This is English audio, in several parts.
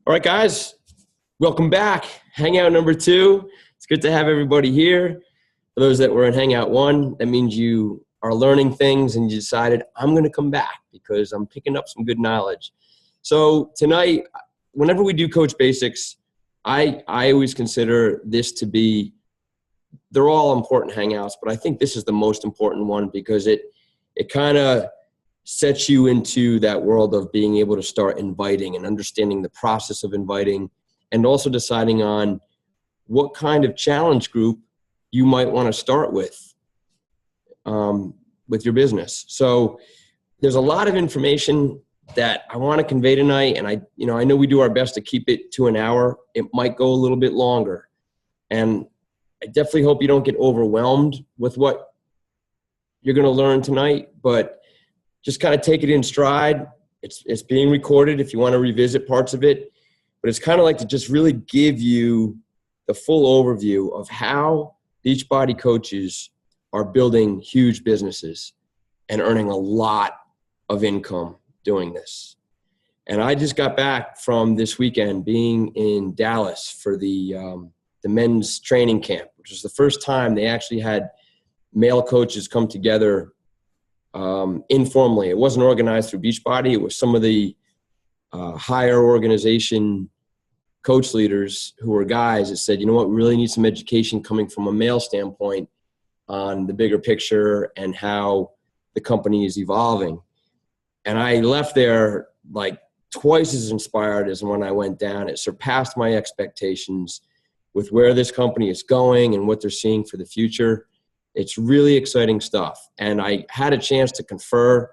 All right, guys, welcome back. Hangout number 2. It's good to have everybody here. For those that were in Hangout 1, that means you are learning things and you decided, I'm going to come back because I'm picking up some good knowledge. So tonight, whenever we do Coach Basics, I always consider this to be, they're all important Hangouts, but I think this is the most important one because it kind of sets you into that world of being able to start inviting and understanding the process of inviting, and also deciding on what kind of challenge group you might want to start with your business. So there's a lot of information that I want to convey tonight, and I know we do our best to keep it to an hour. It might go a little bit longer, and I definitely hope you don't get overwhelmed with what you're going to learn tonight, but just kind of take it in stride. It's being recorded if you want to revisit parts of it, but it's kind of like to just really give you the full overview of how Beachbody coaches are building huge businesses and earning a lot of income doing this. And I just got back from this weekend being in Dallas for the men's training camp, which was the first time they actually had male coaches come together informally. It wasn't organized through Beachbody. It was some of the higher organization coach leaders who were guys that said, you know what, we really need some education coming from a male standpoint on the bigger picture and how the company is evolving. And I left there like twice as inspired as when I went down. It surpassed my expectations with where this company is going and what they're seeing for the future. It's really exciting stuff. And I had a chance to confer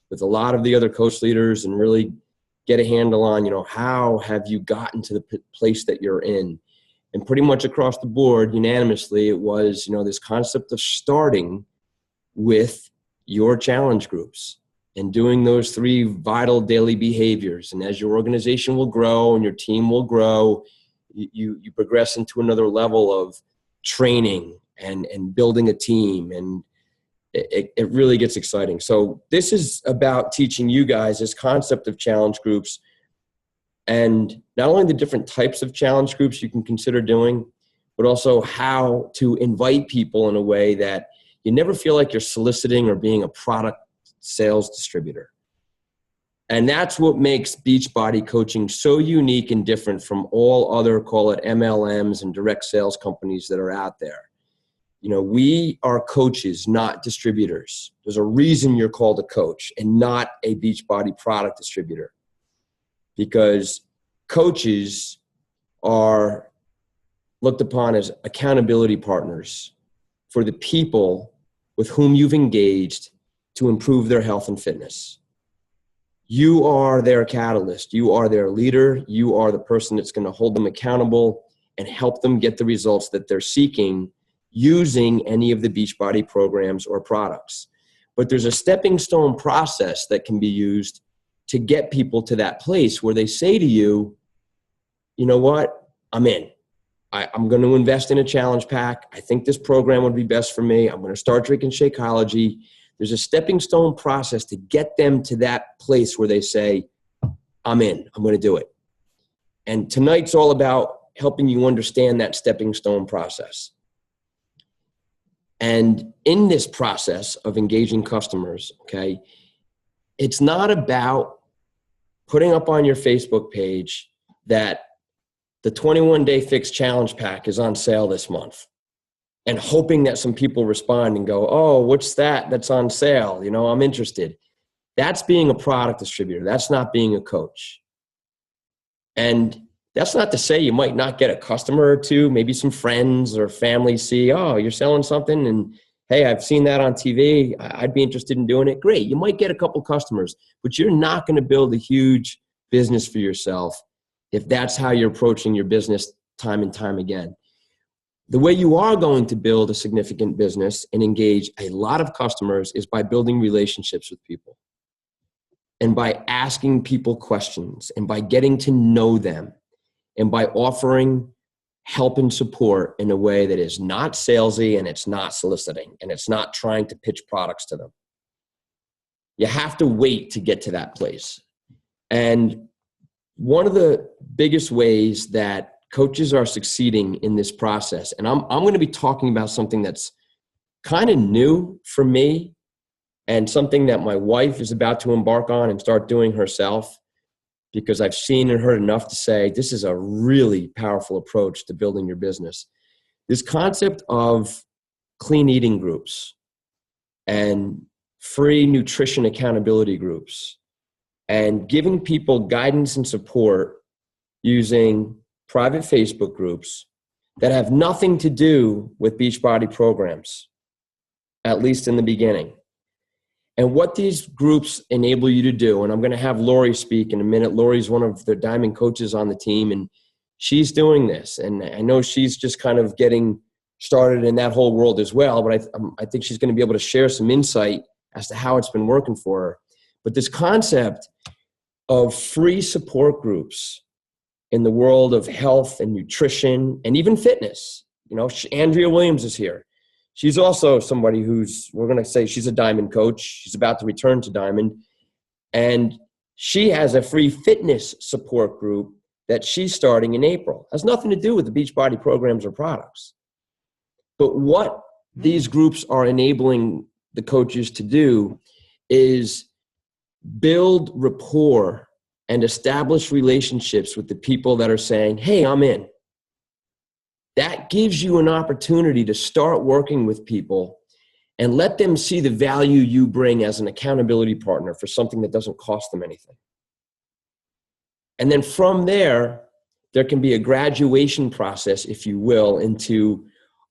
with a lot of the other coach leaders and really get a handle on, how have you gotten to the place that you're in? And pretty much across the board, unanimously, it was, this concept of starting with your challenge groups and doing those 3 vital daily behaviors. And as your organization will grow and your team will grow, you progress into another level of training and building a team, and it really gets exciting. So this is about teaching you guys this concept of challenge groups, and not only the different types of challenge groups you can consider doing, but also how to invite people in a way that you never feel like you're soliciting or being a product sales distributor. And that's what makes Beachbody coaching so unique and different from all other, call it MLMs and direct sales companies that are out there. We are coaches, not distributors. There's a reason you're called a coach and not a Beachbody product distributor, because coaches are looked upon as accountability partners for the people with whom you've engaged to improve their health and fitness. You are their catalyst. You are their leader. You are the person that's going to hold them accountable and help them get the results that they're seeking using any of the Beachbody programs or products. But there's a stepping stone process that can be used to get people to that place where they say to you, you know what, I'm in. I'm going to invest in a challenge pack. I think this program would be best for me. I'm going to start drinking Shakeology. There's a stepping stone process to get them to that place where they say, I'm in. I'm going to do it. And tonight's all about helping you understand that stepping stone process. And in this process of engaging customers, okay, it's not about putting up on your Facebook page that the 21-day fix challenge pack is on sale this month and hoping that some people respond and go, oh, what's that that's on sale? I'm interested. That's being a product distributor. That's not being a coach. And that's not to say you might not get a customer or two, maybe some friends or family see, oh, you're selling something and hey, I've seen that on TV. I'd be interested in doing it. Great. You might get a couple customers, but you're not going to build a huge business for yourself if that's how you're approaching your business time and time again. The way you are going to build a significant business and engage a lot of customers is by building relationships with people and by asking people questions and by getting to know them and by offering help and support in a way that is not salesy and it's not soliciting and it's not trying to pitch products to them. You have to wait to get to that place. And one of the biggest ways that coaches are succeeding in this process, and I'm going to be talking about something that's kind of new for me and something that my wife is about to embark on and start doing herself, because I've seen and heard enough to say this is a really powerful approach to building your business. This concept of clean eating groups and free nutrition accountability groups and giving people guidance and support using private Facebook groups that have nothing to do with Beachbody programs, at least in the beginning. And what these groups enable you to do, and I'm going to have Lori speak in a minute. Lori's one of the Diamond coaches on the team, and she's doing this. And I know she's just kind of getting started in that whole world as well, but I think she's going to be able to share some insight as to how it's been working for her. But this concept of free support groups in the world of health and nutrition and even fitness. You know, Andrea Williams is here. She's also somebody who's, we're going to say she's a Diamond coach. She's about to return to Diamond. And she has a free fitness support group that she's starting in April. It has nothing to do with the Beachbody programs or products. But what these groups are enabling the coaches to do is build rapport and establish relationships with the people that are saying, hey, I'm in. That gives you an opportunity to start working with people and let them see the value you bring as an accountability partner for something that doesn't cost them anything. And then from there can be a graduation process, if you will, into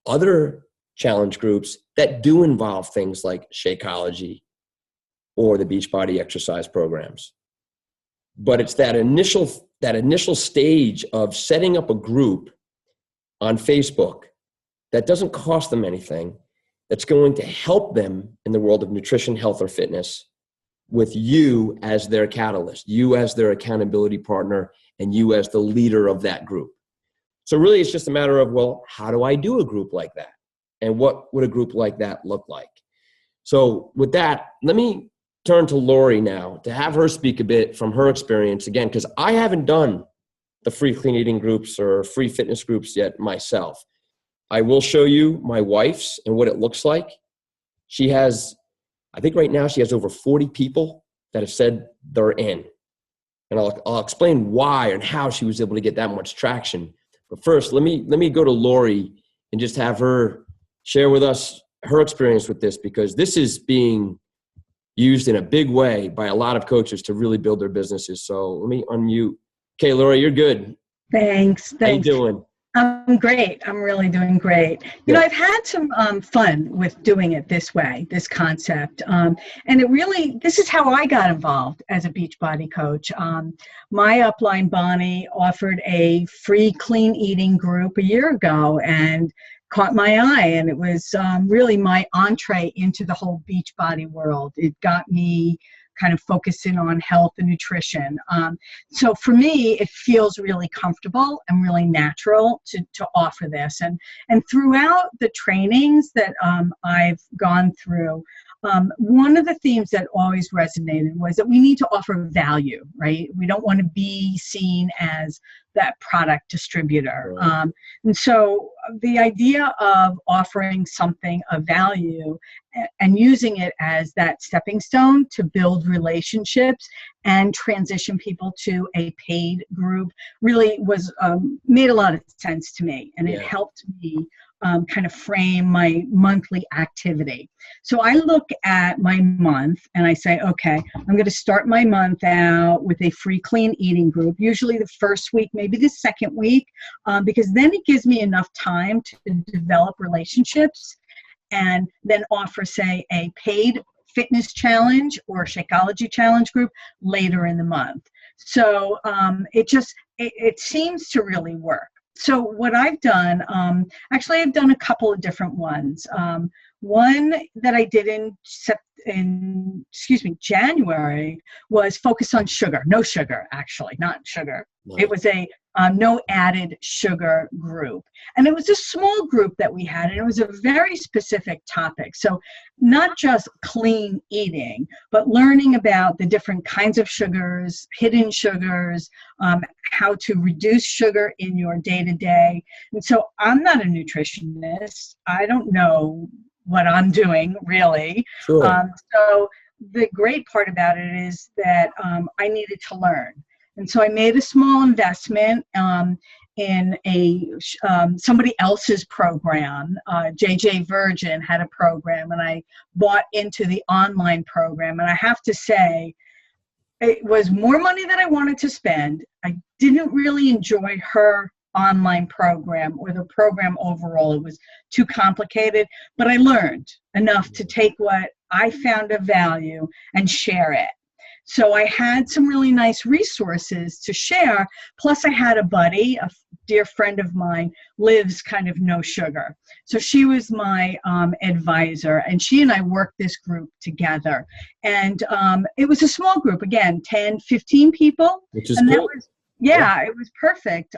other challenge groups that do involve things like Shakeology or the Beachbody exercise programs. But it's that initial stage of setting up a group on Facebook that doesn't cost them anything, that's going to help them in the world of nutrition, health, or fitness, with you as their catalyst, you as their accountability partner, and you as the leader of that group. So really, it's just a matter of, well, how do I do a group like that? And what would a group like that look like? So with that, let me turn to Lori now to have her speak a bit from her experience again, because I haven't done the free clean eating groups or free fitness groups yet myself. I will show you my wife's and what it looks like. She has, I think right now she has over 40 people that have said they're in. And I'll explain why and how she was able to get that much traction. But first, let me go to Lori and just have her share with us her experience with this, because this is being used in a big way by a lot of coaches to really build their businesses. So let me unmute. Okay, Lori, you're good. Thanks. How you doing? I'm great. I'm really doing great. You know, I've had some fun with doing it this way, this concept. And this is how I got involved as a Beachbody coach. My upline, Bonnie, offered a free clean eating group a year ago and caught my eye. And it was really my entree into the whole Beachbody world. It got me kind of focusing on health and nutrition. So for me, it feels really comfortable and really natural to offer this. And throughout the trainings that I've gone through, one of the themes that always resonated was that we need to offer value, right? We don't want to be seen as that product distributor. Right. And so the idea of offering something of value and using it as that stepping stone to build relationships and transition people to a paid group really was made a lot of sense to me. And it helped me kind of frame my monthly activity. So I look at my month and I say, okay, I'm going to start my month out with a free clean eating group, usually the first week, maybe the second week, because then it gives me enough time to develop relationships and then offer, say, a paid fitness challenge or Shakeology challenge group later in the month. So it seems to really work. So what I've done, actually I've done a couple of different ones. One that I did in January was focused on sugar. No sugar, actually, not sugar. No. It was a no added sugar group. And it was a small group that we had, and it was a very specific topic. So not just clean eating, but learning about the different kinds of sugars, hidden sugars, how to reduce sugar in your day-to-day. And so I'm not a nutritionist. I don't know what I'm doing, really. Sure. So the great part about it is that I needed to learn. And so I made a small investment in somebody else's program. JJ Virgin had a program, and I bought into the online program. And I have to say, it was more money than I wanted to spend. I didn't really enjoy her online program or the program overall. It was too complicated, but I learned enough to take what I found of value and share it. So I had some really nice resources to share. Plus I had a buddy, a dear friend of mine, lives kind of no sugar. So she was my advisor, and she and I worked this group together. And it was a small group, again, 10, 15 people. Which is and good. That was, yeah, it was perfect.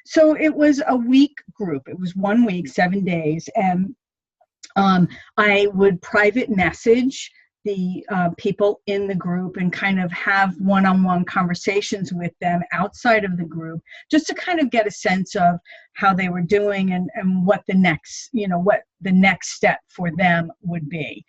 So it was a week group. It was 1 week, 7 days. And I would private message the people in the group and kind of have one-on-one conversations with them outside of the group, just to kind of get a sense of how they were doing and what the next, what the next step for them would be.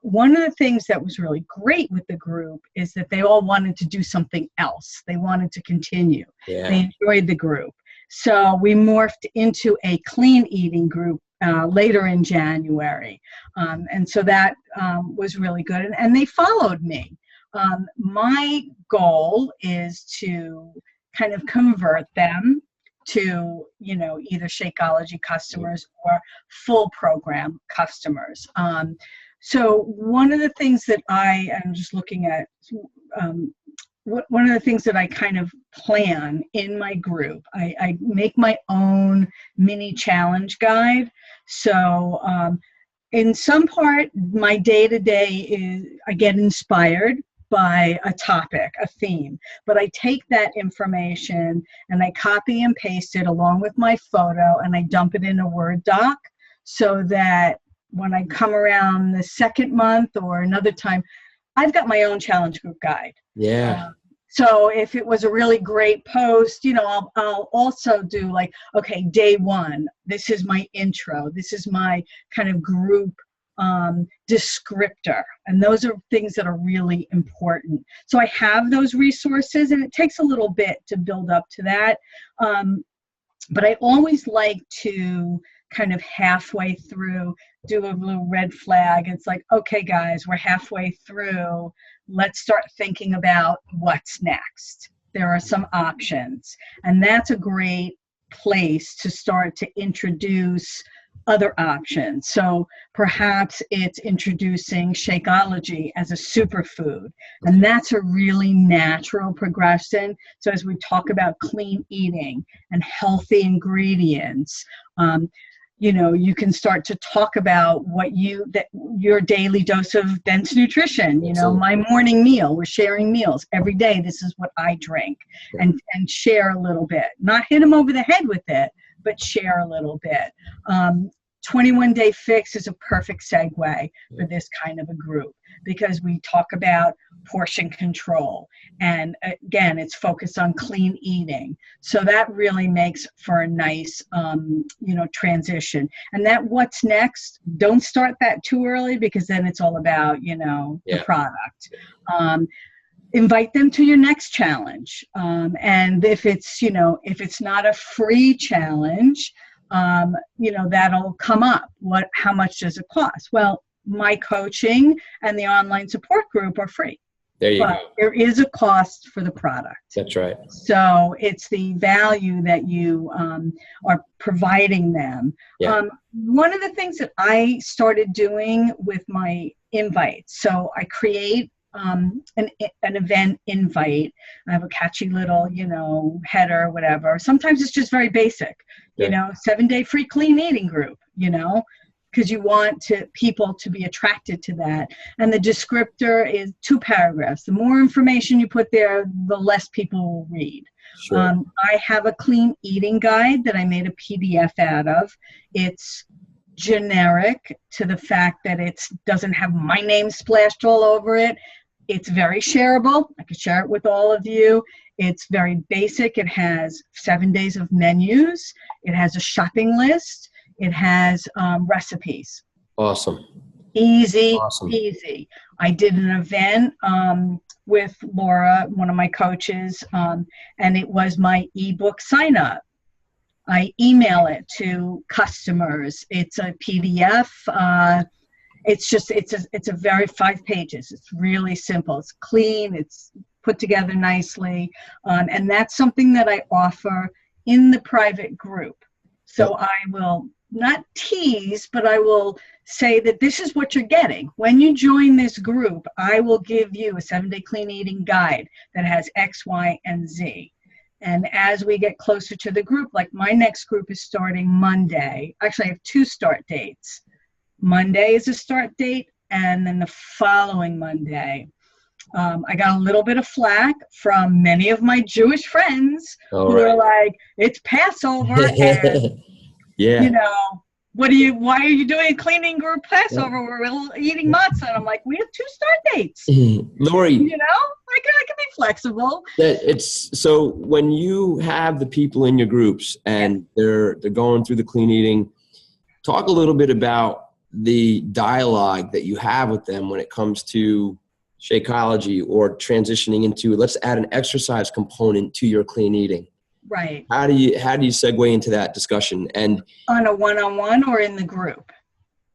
One of the things that was really great with the group is that they all wanted to do something else. They wanted to continue. Yeah. They enjoyed the group. So we morphed into a clean eating group later in January. And so that was really good. And they followed me. My goal is to kind of convert them to, either Shakeology customers or full program customers. So one of the things that I'm just looking at, one of the things that I kind of plan in my group, I make my own mini challenge guide. So in some part, my day-to-day is, I get inspired by a topic, a theme, but I take that information and I copy and paste it along with my photo, and I dump it in a Word doc so that when I come around the second month or another time, I've got my own challenge group guide. Yeah. So if it was a really great post, I'll also do like, okay, day one, this is my intro. This is my kind of group descriptor. And those are things that are really important. So I have those resources, and it takes a little bit to build up to that. But I always like to kind of halfway through do a little red flag. It's like, okay, guys, we're halfway through. Let's start thinking about what's next. There are some options. And that's a great place to start to introduce other options. So perhaps it's introducing Shakeology as a superfood. And that's a really natural progression. So as we talk about clean eating and healthy ingredients, you can start to talk about your daily dose of dense nutrition. My morning meal, we're sharing meals every day. This is what I drink, and share a little bit, not hit them over the head with it, but share a little bit. 21-day fix is a perfect segue for this kind of a group, because we talk about portion control, and again, it's focused on clean eating. So that really makes for a nice, transition. And that what's next, don't start that too early, because then it's all about, the product. Invite them to your next challenge. And if it's not a free challenge, that'll come up. How much does it cost? Well, my coaching and the online support group are free. There you go. There is a cost for the product. That's right. So it's the value that you are providing them. Yeah. One of the things that I started doing with my invites, so I create an event invite. I have a catchy little, header, whatever. Sometimes it's just very basic, 7-day free clean eating group, because you want people to be attracted to that. And the descriptor is 2 paragraphs. The more information you put there, the less people will read. Sure. I have a clean eating guide that I made a PDF out of. It's generic to the fact that it doesn't have my name splashed all over it. It's very shareable. I can share it with all of you. It's very basic. It has 7 days of menus. It has a shopping list. It has recipes. Awesome. Easy, Awesome. easy. I did an event with Laura, one of my coaches, and it was my ebook sign up. I email it to customers. It's a PDF. It's a very 5 pages. It's really simple. It's clean. It's put together nicely. And that's something that I offer in the private group. So I will not tease, but I will say that this is what you're getting. When you join this group, I will give you a 7-day clean eating guide that has X, Y, and Z. And as we get closer to the group, like my next group is starting Monday. Actually, I have 2 start dates. Monday is a start date, and then the following Monday. I got a little bit of flack from many of my Jewish friends who are like, it's Passover, and yeah. you know, why are you doing a cleaning group Passover? We're eating matzah. And I'm like, we have 2 start dates. Lori, you know, I can be flexible. So when you have the people in your groups and they're going through the clean eating, talk a little bit about the dialogue that you have with them when it comes to Shakeology or transitioning into, let's add an exercise component to your clean eating. Right. How do you segue into that discussion? And on a one-on-one or in the group?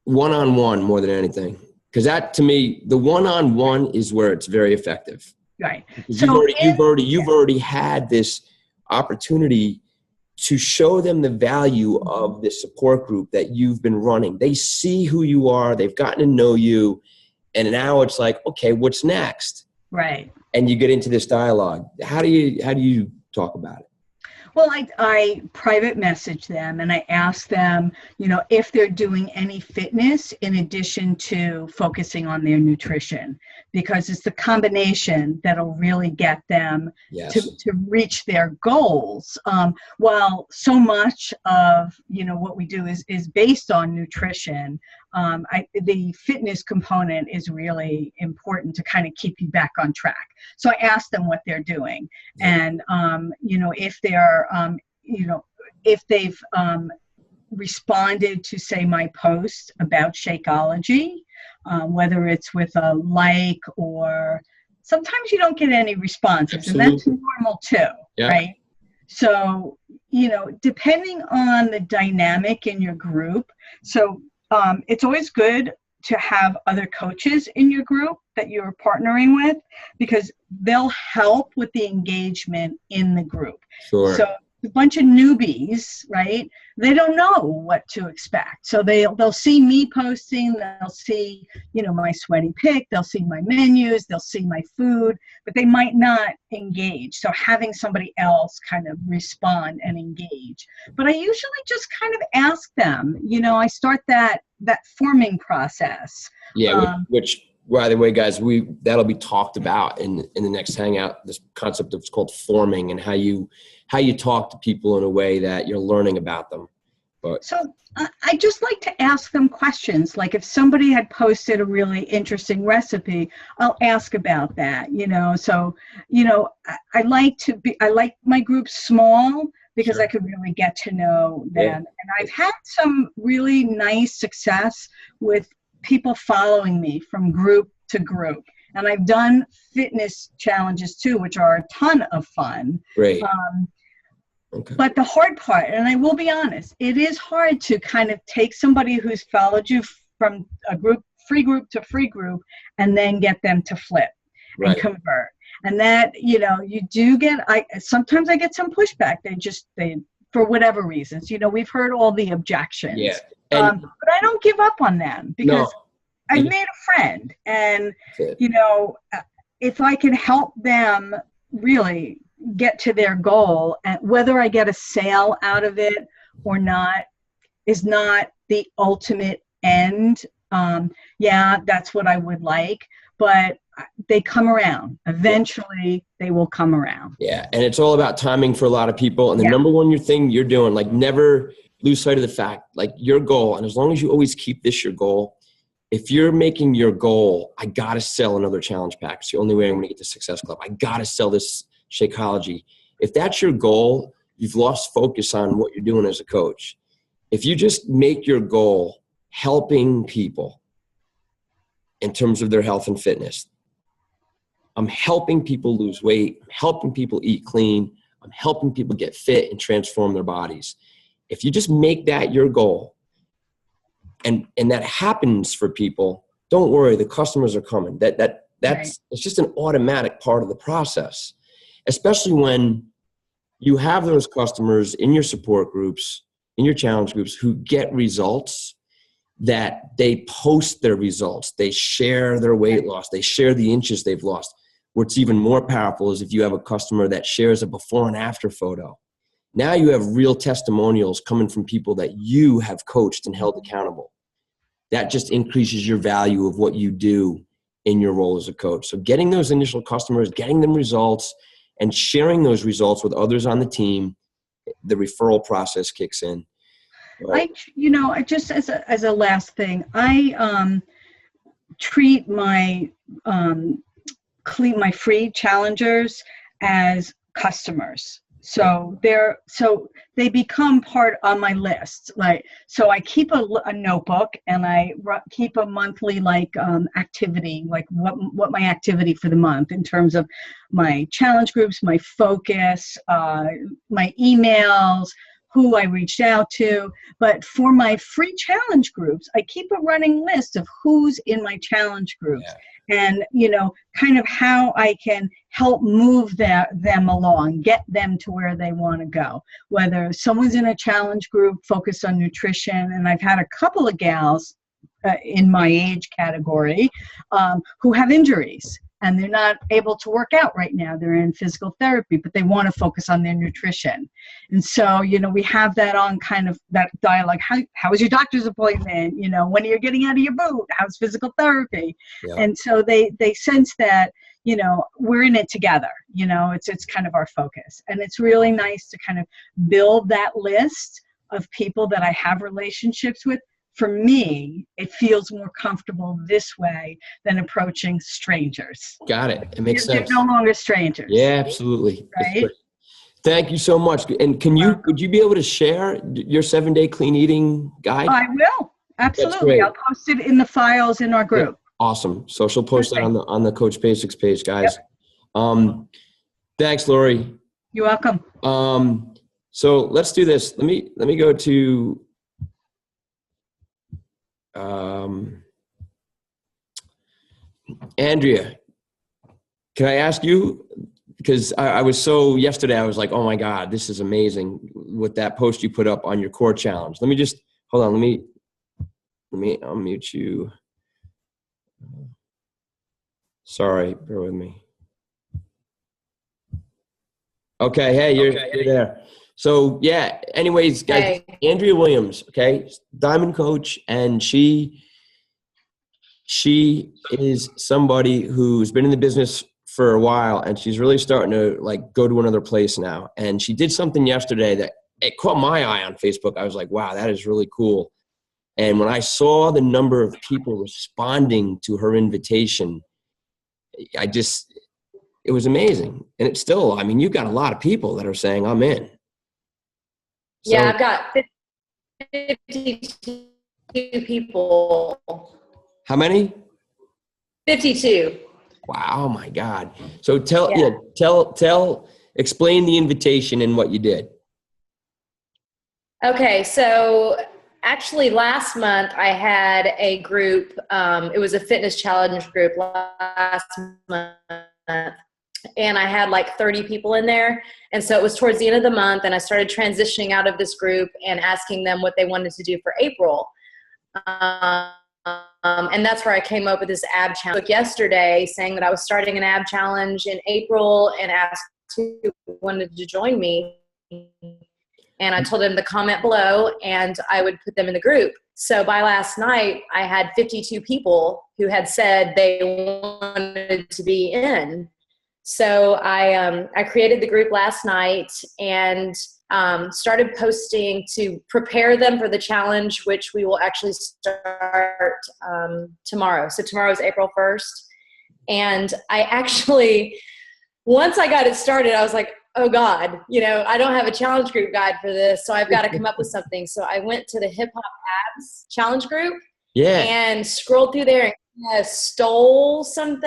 One-on-one more than anything. Because that, to me, the one-on-one is where it's very effective. Right. So you've already had this opportunity to show them the value of this support group that you've been running. They see who you are. They've gotten to know you. And now it's like, okay, what's next? Right. And you get into this dialogue. How do you talk about it? Well, I private message them and I ask them, you know, if they're doing any fitness in addition to focusing on their nutrition, because it's the combination that'll really get them to reach their goals. While so much of, you know, what we do is based on nutrition, the fitness component is really important to kind of keep you back on track. So I ask them what they're doing, and you know, if they're if they've responded to, say, my post about Shakeology, whether it's with a like, or sometimes you don't get any responses. Absolutely. And that's normal too, right? So, you know, depending on the dynamic in your group, so it's always good to have other coaches in your group that you're partnering with, because they'll help with the engagement in the group. Sure. So a bunch of newbies, right? They don't know what to expect. So they'll see me posting, they'll see, you know, my sweaty pic, they'll see my menus, they'll see my food, but they might not engage. So having somebody else kind of respond and engage. But I usually just kind of ask them, you know, I start that forming process. Yeah, which by the way, guys, that'll be talked about in the next Hangout, this concept of, it's called forming, and how you talk to people in a way that you're learning about them. But so I just like to ask them questions. Like if somebody had posted a really interesting recipe, I'll ask about that, you know. So, you know, I like my group small, because sure, I could really get to know them. Yeah. And I've had some really nice success with people following me from group to group. And I've done fitness challenges too, which are a ton of fun. Great. Okay. But the hard part, and I will be honest, it is hard to kind of take somebody who's followed you from a free group to free group, and then get them to flip and convert. And that, you know, you do get, sometimes I get some pushback. They for whatever reasons, you know, we've heard all the objections. Yeah. But I don't give up on them, because I've made a friend, and, you know, if I can help them really get to their goal, and whether I get a sale out of it or not is not the ultimate end. Yeah, that's what I would like, but they come around. Eventually, they will come around. Yeah, and it's all about timing for a lot of people. And the Yeah. number one thing you're doing, like never lose sight of the fact, like your goal, and as long as you always keep this your goal, if you're making your goal, I got to sell another challenge pack. It's the only way I'm going to get to Success Club. I got to sell this Shakeology. If that's your goal, you've lost focus on what you're doing as a coach. If you just make your goal helping people in terms of their health and fitness, I'm helping people lose weight. I'm helping people eat clean. I'm helping people get fit and transform their bodies. If you just make that your goal, and that happens for people, don't worry, the customers are coming. That's Right. It's just an automatic part of the process, especially when you have those customers in your support groups, in your challenge groups, who get results, that they post their results. They share their weight loss. They share the inches they've lost. What's even more powerful is if you have a customer that shares a before and after photo. Now you have real testimonials coming from people that you have coached and held accountable. That just increases your value of what you do in your role as a coach. So getting those initial customers, getting them results, and sharing those results with others on the team, the referral process kicks in. Right? I just as a last thing, I treat my my free challengers as customers. So they become part on my list. Like, so I keep a notebook, and I keep a monthly activity, like what my activity for the month in terms of my challenge groups, my focus, my emails, who I reached out to. But for my free challenge groups, I keep a running list of who's in my challenge groups. Yeah. And, kind of how I can help move them along, get them to where they want to go. Whether someone's in a challenge group focused on nutrition, and I've had a couple of gals in my age category who have injuries, and they're not able to work out right now. They're in physical therapy, but they want to focus on their nutrition. And so, we have that on kind of that dialogue. How was your doctor's appointment? When are you getting out of your boot? How's physical therapy? Yeah. And so they sense that, we're in it together. It's kind of our focus. And it's really nice to kind of build that list of people that I have relationships with. For me, it feels more comfortable this way than approaching strangers. Got it. It makes sense. You're no longer strangers. Yeah, absolutely. Right? Thank you so much. And would you be able to share your 7-day clean eating guide? I will. Absolutely. I'll post it in the files in our group. Yeah. Awesome. So she'll post that on the Coach Basics page, guys. Yep. Thanks, Lori. You're welcome. So let's do this. Let me go to Andrea, can I ask you, because I was yesterday I was like, oh my God, this is amazing with that post you put up on your core challenge. Let me just, hold on. Let me unmute you. Sorry, bear with me. Okay. Hey, you're there. So yeah, anyways, guys, hey. Andrea Williams, okay, Diamond Coach, and she is somebody who's been in the business for a while, and she's really starting to go to another place now. And she did something yesterday that it caught my eye on Facebook. I was like, wow, that is really cool. And when I saw the number of people responding to her invitation, it was amazing. And it's still, you've got a lot of people that are saying, I'm in. So, yeah, I've got 52 people. How many? 52. Wow, oh my God. So explain the invitation and what you did. Okay, so actually last month I had a group, it was a fitness challenge group last month. And I had 30 people in there. And so it was towards the end of the month, and I started transitioning out of this group and asking them what they wanted to do for April. And that's where I came up with this ab challenge yesterday, saying that I was starting an ab challenge in April, and asked who wanted to join me. And I told them to comment below and I would put them in the group. So by last night, I had 52 people who had said they wanted to be in. So I created the group last night and started posting to prepare them for the challenge, which we will actually start tomorrow. So tomorrow is April 1st. And I actually, once I got it started, I was like, oh God, I don't have a challenge group guide for this. So I've got to come up with something. So I went to the Hip Hop Abs challenge group and scrolled through there and stole some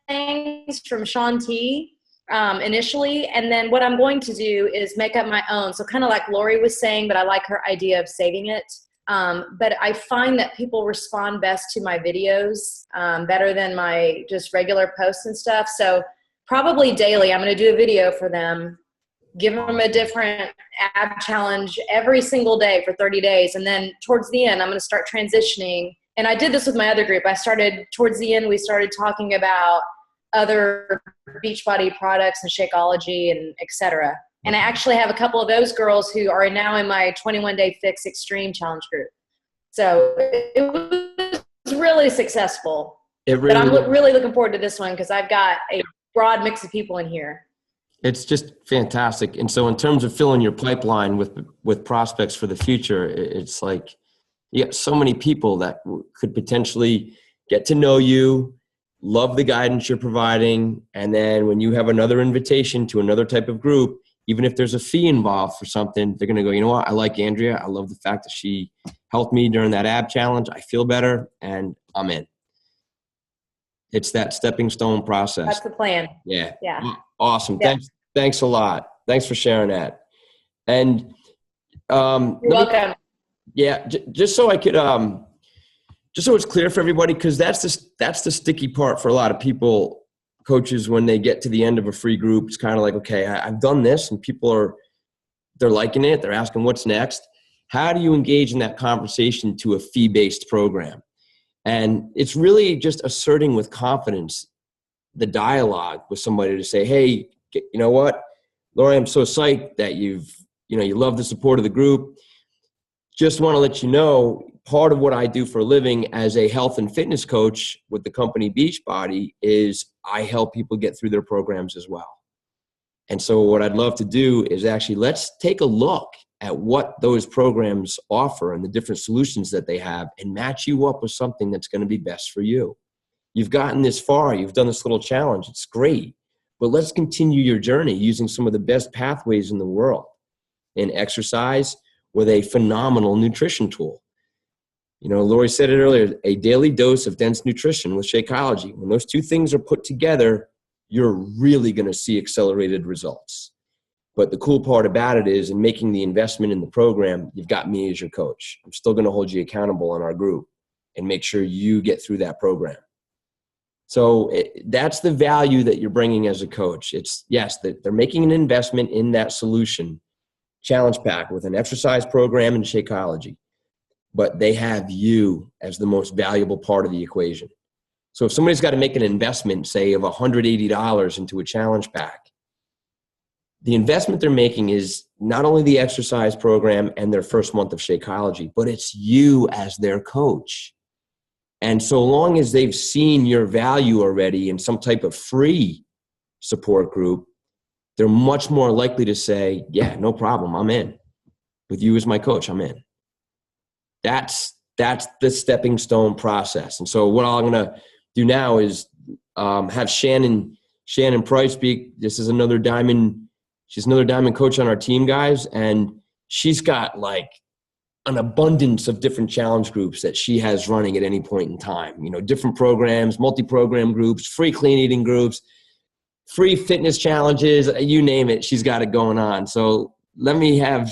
things from Shaun T initially. And then what I'm going to do is make up my own. So kind of like Lori was saying, but I like her idea of saving it. But I find that people respond best to my videos better than my just regular posts and stuff. So probably daily, I'm going to do a video for them, give them a different ab challenge every single day for 30 days. And then towards the end, I'm going to start transitioning. And I did this with my other group. Towards the end, we started talking about other Beachbody products and Shakeology and et cetera. And I actually have a couple of those girls who are now in my 21-day Fix Extreme Challenge group. So it was really successful. But I'm really looking forward to this one because I've got a broad mix of people in here. It's just fantastic. And so in terms of filling your pipeline with prospects for the future, it's like you got so many people that could potentially get to know you, love the guidance you're providing. And then when you have another invitation to another type of group, even if there's a fee involved for something, they're going to go, you know what? I like Andrea. I love the fact that she helped me during that ab challenge. I feel better and I'm in. It's that stepping stone process. That's the plan. Yeah. Yeah. Awesome. Yeah. Thanks a lot. Thanks for sharing that. And you're welcome. Just so I could just so it's clear for everybody, because that's the sticky part for a lot of people, coaches, when they get to the end of a free group. It's kind of like, okay, I've done this and they're liking it. They're asking what's next. How do you engage in that conversation to a fee-based program? And it's really just asserting with confidence the dialogue with somebody to say, hey, you know what, Lori, I'm so psyched that you love the support of the group. Just want to let you know, part of what I do for a living as a health and fitness coach with the company Beachbody is I help people get through their programs as well. And so what I'd love to do is actually let's take a look at what those programs offer and the different solutions that they have and match you up with something that's going to be best for you. You've gotten this far. You've done this little challenge. It's great. But let's continue your journey using some of the best pathways in the world in exercise with a phenomenal nutrition tool. Lori said it earlier, a daily dose of dense nutrition with Shakeology. When those two things are put together, you're really going to see accelerated results. But the cool part about it is in making the investment in the program, you've got me as your coach. I'm still going to hold you accountable in our group and make sure you get through that program. So that's the value that you're bringing as a coach. It's, yes, they're making an investment in that solution, challenge pack with an exercise program and Shakeology, but they have you as the most valuable part of the equation. So if somebody's got to make an investment, say, of $180 into a challenge pack, the investment they're making is not only the exercise program and their first month of Shakeology, but it's you as their coach. And so long as they've seen your value already in some type of free support group, they're much more likely to say, yeah, no problem, I'm in. With you as my coach, I'm in. That's the stepping stone process. And so what I'm going to do now is have Shannon Price speak. This is another diamond. She's another diamond coach on our team, guys. And she's got like an abundance of different challenge groups that she has running at any point in time. Different programs, multi-program groups, free clean eating groups, free fitness challenges, you name it, she's got it going on. So let me have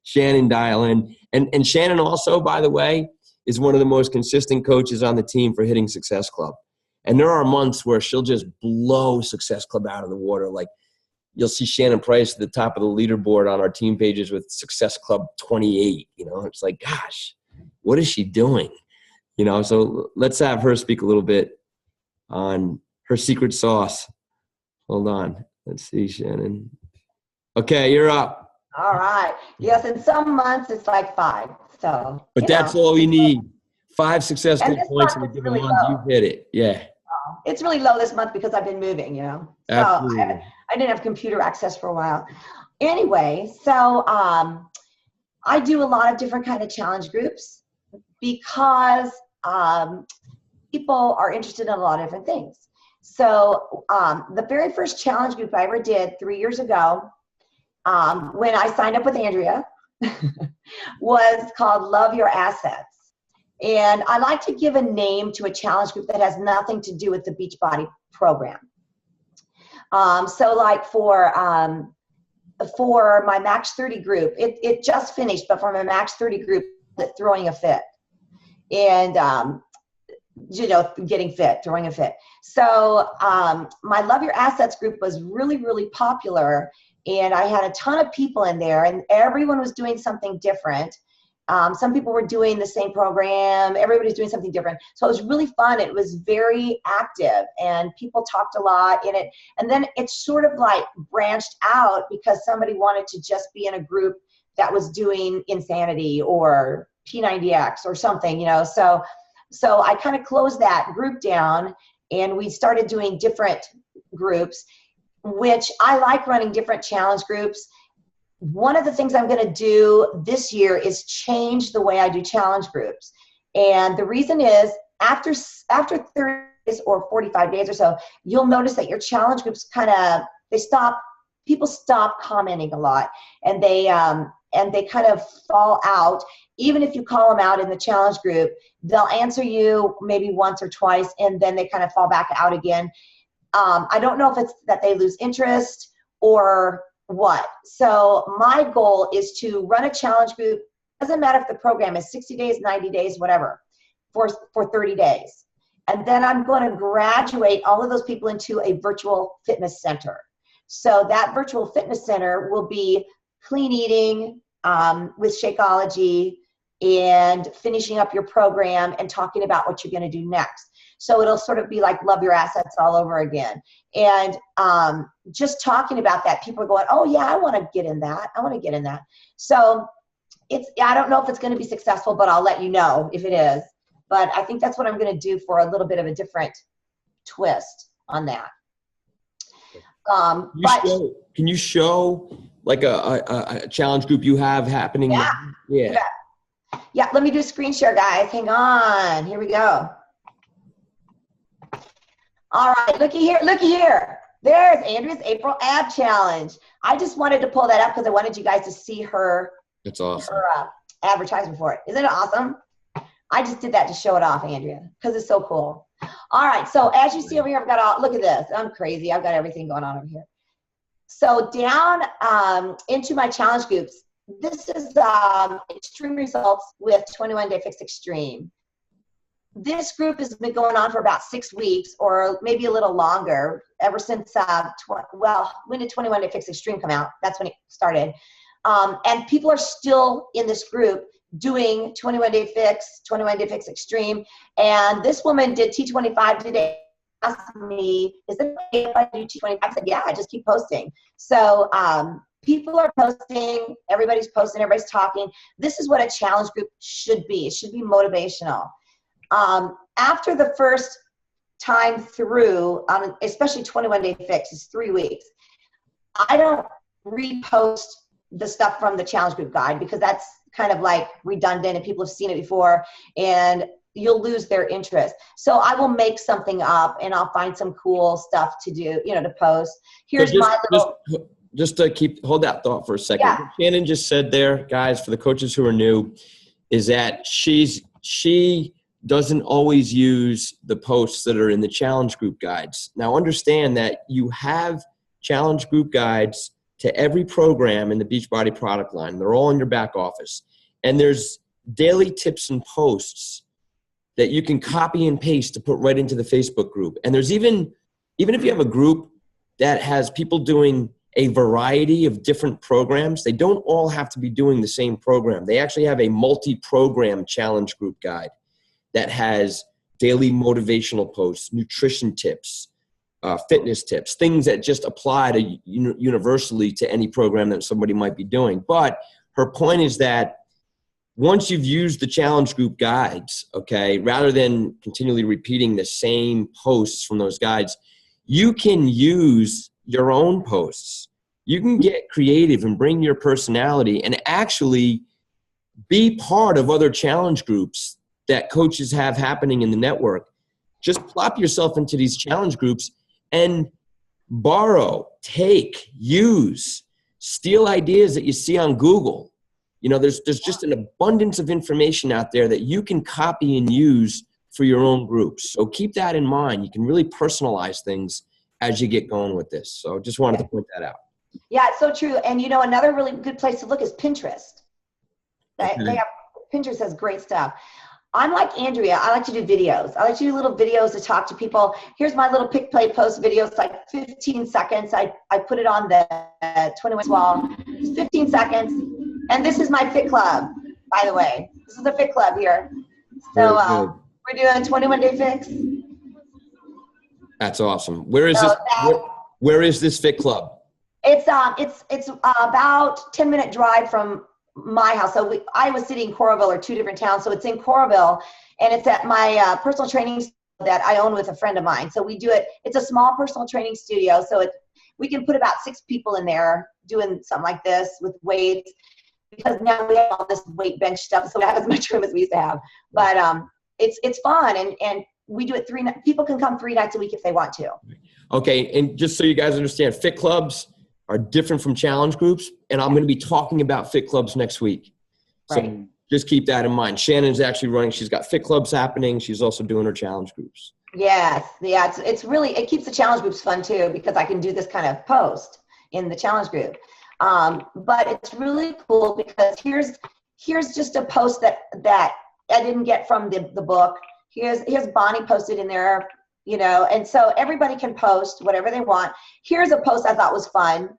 Shannon dial in. And Shannon also, by the way, is one of the most consistent coaches on the team for Hitting Success Club. And there are months where she'll just blow Success Club out of the water. Like you'll see Shannon Price at the top of the leaderboard on our team pages with Success Club 28. It's like, gosh, what is she doing? So let's have her speak a little bit on her secret sauce. Hold on. Let's see, Shannon. Okay, you're up. All right. Yes, in some months it's like 5. So, But that's all you need. 5 successful And this points in a month is given really month. low. You hit it. Yeah. It's really low this month because I've been moving, So Absolutely. I didn't have computer access for a while. Anyway, so I do a lot of different kind of challenge groups because people are interested in a lot of different things. So the very first challenge group I ever did 3 years ago, when I signed up with Andrea, was called Love Your Assets. And I like to give a name to a challenge group that has nothing to do with the Beachbody program. So like for my Max 30 group, it just finished, but for my Max 30 group, throwing a fit. And, getting fit, throwing a fit. So my Love Your Assets group was really, really popular. And I had a ton of people in there, and everyone was doing something different. Some people were doing the same program. Everybody's doing something different. So it was really fun. It was very active, and people talked a lot in it. And then it sort of like branched out because somebody wanted to just be in a group that was doing Insanity or P90X or something, So I kind of closed that group down, and we started doing different groups, which I like running different challenge groups. One of the things I'm going to do this year is change the way I do challenge groups. And the reason is after 30 days or 45 days or so, you'll notice that your challenge groups people stop commenting a lot, and they kind of fall out. Even if you call them out in the challenge group, they'll answer you maybe once or twice, and then they kind of fall back out again. I don't know if it's that they lose interest or what. So my goal is to run a challenge group. Doesn't matter if the program is 60 days, 90 days, whatever, for 30 days. And then I'm going to graduate all of those people into a virtual fitness center. So that virtual fitness center will be clean eating with Shakeology and finishing up your program and talking about what you're going to do next. So it'll sort of be like Love Your Assets all over again. And just talking about that, people are going, oh yeah, I want to get in that. I want to get in that. So I don't know if it's going to be successful, but I'll let you know if it is. But I think that's what I'm going to do for a little bit of a different twist on that. Can you show like a challenge group you have happening? Yeah. Yeah. Yeah, let me do a screen share, guys. Hang on. Here we go. All right, looky here. There's Andrea's April Ab Challenge. I just wanted to pull that up because I wanted you guys to see her. That's awesome. Her advertisement for it. Isn't it awesome? I just did that to show it off, Andrea, because it's so cool. All right, so as you see over here, I've got look at this. I'm crazy. I've got everything going on over here. So down into my challenge groups, this is Extreme Results with 21 Day Fix Extreme. This group has been going on for about 6 weeks or maybe a little longer, ever since, when did 21 Day Fix Extreme come out? That's when it started. And people are still in this group doing 21 Day Fix, 21 Day Fix Extreme. And this woman did T25 today. Asked me, is it okay if I do T25? I said, yeah, I just keep posting. So people are posting, everybody's posting, everybody's talking. This is what a challenge group should be. It should be motivational. After the first time through, especially 21 Day Fix is 3 weeks, I don't repost the stuff from the challenge group guide because that's kind of like redundant and people have seen it before and you'll lose their interest. So I will make something up and I'll find some cool stuff to do, to post. Here's just to hold that thought for a second. Yeah. What Shannon just said there, guys, for the coaches who are new, is that she doesn't always use the posts that are in the challenge group guides. Now understand that you have challenge group guides to every program in the Beachbody product line. They're all in your back office. And there's daily tips and posts that you can copy and paste to put right into the Facebook group. And there's even if you have a group that has people doing a variety of different programs, they don't all have to be doing the same program. They actually have a multi-program challenge group guide that has daily motivational posts, nutrition tips, fitness tips, things that just apply to universally to any program that somebody might be doing. But her point is that once you've used the challenge group guides, okay, rather than continually repeating the same posts from those guides, you can use your own posts. You can get creative and bring your personality and actually be part of other challenge groups that coaches have happening in the network. Just plop yourself into these challenge groups and borrow, take, use, steal ideas that you see on Google. You know, there's just an abundance of information out there that you can copy and use for your own groups. So keep that in mind. You can really personalize things as you get going with this. So just wanted to point that out. Yeah, it's so true. And you know, another really good place to look is Pinterest. Pinterest has great stuff. I'm like Andrea. I like to do videos. I like to do little videos to talk to people. Here's my little pick, play, post video. It's like 15 seconds. I put it on the 21 wall. It's 15 seconds. And this is my Fit Club, by the way. This is the Fit Club here. So we're doing 21-day fix. That's awesome. Where is where is this Fit Club? It's about 10-minute drive from my house. So Iowa City and Coralville are two different towns. So it's in Coralville, and it's at my personal training studio that I own with a friend of mine. So we do it. It's a small personal training studio. So we can put about 6 people in there doing something like this with weights, because now we have all this weight bench stuff. So we have as much room as we used to have. But it's fun, and we do it 3 nights. People can come 3 nights a week if they want to. Okay, and just so you guys understand, Fit Clubs are different from challenge groups, and I'm going to be talking about Fit Clubs next week. So just keep that in mind. Shannon's actually running. She's got Fit Clubs happening. She's also doing her challenge groups. Yes. Yeah, it's really, it keeps the challenge groups fun too, because I can do this kind of post in the challenge group. But it's really cool because here's just a post that I didn't get from the book. Here's Bonnie posted in there, you know, and so everybody can post whatever they want. Here's a post I thought was fun.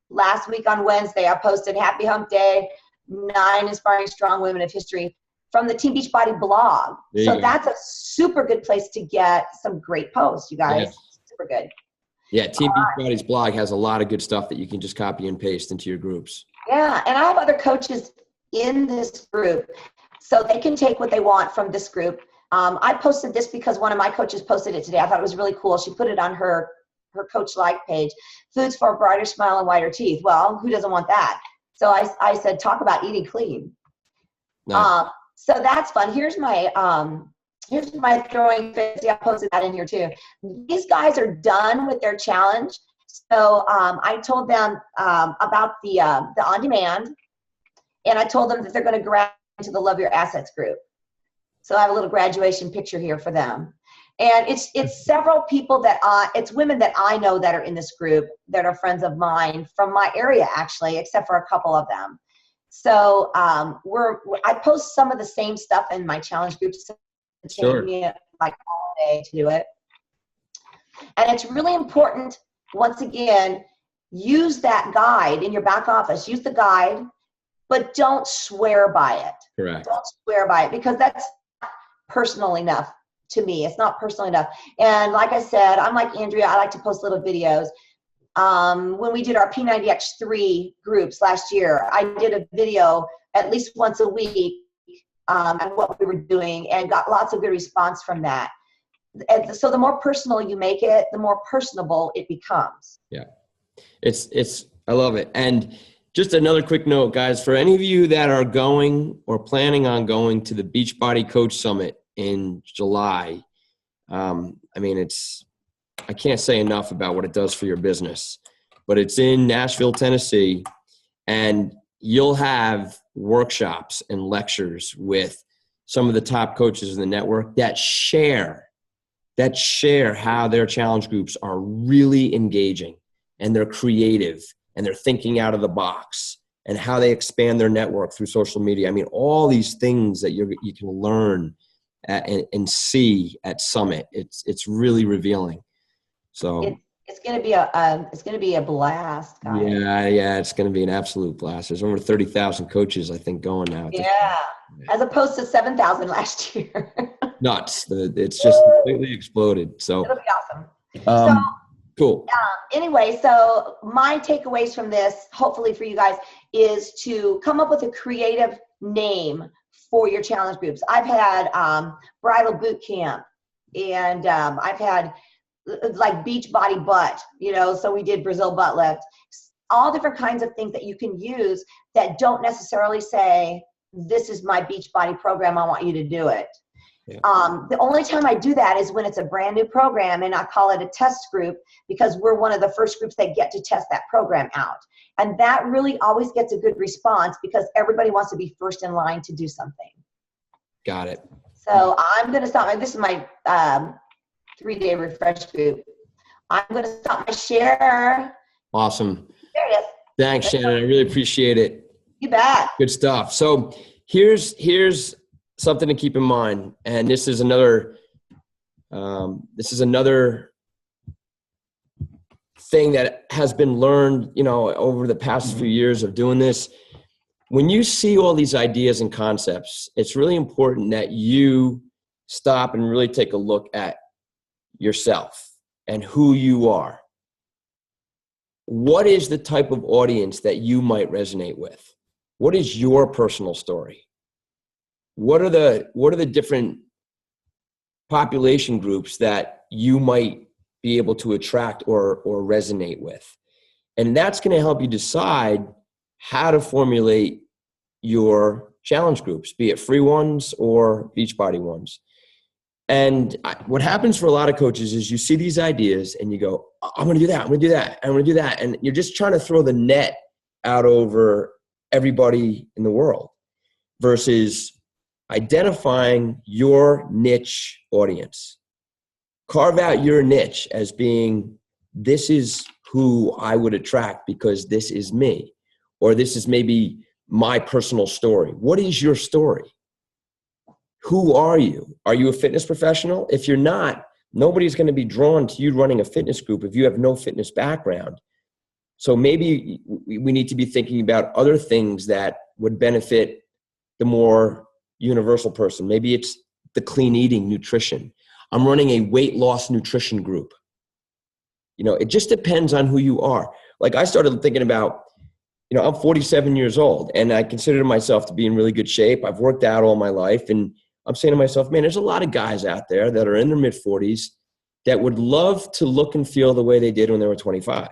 Last week on Wednesday, I posted Happy Hump Day, 9 Inspiring Strong Women of History from the Team Beachbody blog. So that's a super good place to get some great posts, you guys. Yes. Super good. Yeah, Team Beachbody's blog has a lot of good stuff that you can just copy and paste into your groups. Yeah, and I have other coaches in this group, so they can take what they want from this group. I posted this because one of my coaches posted it today. I thought it was really cool. She put it on her Coach Like page. Foods for a brighter smile and whiter teeth. Well, who doesn't want that? So I said, talk about eating clean. Nice. So that's fun. Here's my throwing fit. I posted that in here too. These guys are done with their challenge. So I told them about the on-demand, and I told them that they're going to grab into the Love Your Assets group. So I have a little graduation picture here for them. And it's several people it's women that I know that are in this group that are friends of mine from my area, actually, except for a couple of them. So I post some of the same stuff in my challenge groups. It takes me like all day to do it. And it's really important, once again, use that guide in your back office. Use the guide, but don't swear by it. Correct. Don't swear by it, because that's not personal enough to me. It's not personal enough. And like I said, I'm like Andrea. I like to post little videos. When we did our P90X3 groups last year, I did a video at least once a week on what we were doing, and got lots of good response from that. And so the more personal you make it, the more personable it becomes. Yeah, I love it. And just another quick note, guys, for any of you that are going or planning on going to the Beachbody Coach Summit in July, I can't say enough about what it does for your business, but it's in Nashville, Tennessee, and you'll have workshops and lectures with some of the top coaches in the network that share how their challenge groups are really engaging, and they're creative, and they're thinking out of the box, and how they expand their network through social media. I mean, all these things that you can learn and see at Summit. It's really revealing. So it's going to be a blast, guys. Yeah, it's going to be an absolute blast. There's over 30,000 coaches, I think, going now. Yeah, as opposed to 7,000 last year. Nuts. It's just completely exploded. So it'll be awesome. Cool. Anyway, so my takeaways from this, hopefully for you guys, is to come up with a creative name for your challenge groups. I've had bridal boot camp, and I've had like beach body butt, you know, so we did Brazil butt lift, all different kinds of things that you can use that don't necessarily say, this is my beach body program, I want you to do it. Yeah. The only time I do that is when it's a brand new program, and I call it a test group because we're one of the first groups that get to test that program out. And that really always gets a good response because everybody wants to be first in line to do something. Got it. So I'm going to stop. This is my 3-day refresh group. I'm going to stop my share. Awesome. There it is. Thanks, Shannon. I really appreciate it. You bet. Good stuff. So here's something to keep in mind, and this is another thing that has been learned, you know, over the past few years of doing this. When you see all these ideas and concepts, it's really important that you stop and really take a look at yourself and who you are. What is the type of audience that you might resonate with? What is your personal story? What are the different population groups that you might be able to attract or resonate with? And that's going to help you decide how to formulate your challenge groups, be it free ones or Beachbody ones. And what happens for a lot of coaches is you see these ideas and you go, I'm going to do that, I'm going to do that, I'm going to do that. And you're just trying to throw the net out over everybody in the world versus identifying your niche audience. Carve out your niche as being, this is who I would attract because this is me, or this is maybe my personal story. What is your story? Who are you? Are you a fitness professional? If you're not, nobody's going to be drawn to you running a fitness group if you have no fitness background. So maybe we need to be thinking about other things that would benefit the more universal person. Maybe it's the clean eating nutrition. I'm running a weight loss nutrition group. You know, it just depends on who you are. Like I started thinking about, you know, I'm 47 years old and I consider myself to be in really good shape. I've worked out all my life, and I'm saying to myself, man, there's a lot of guys out there that are in their mid-40s that would love to look and feel the way they did when they were 25.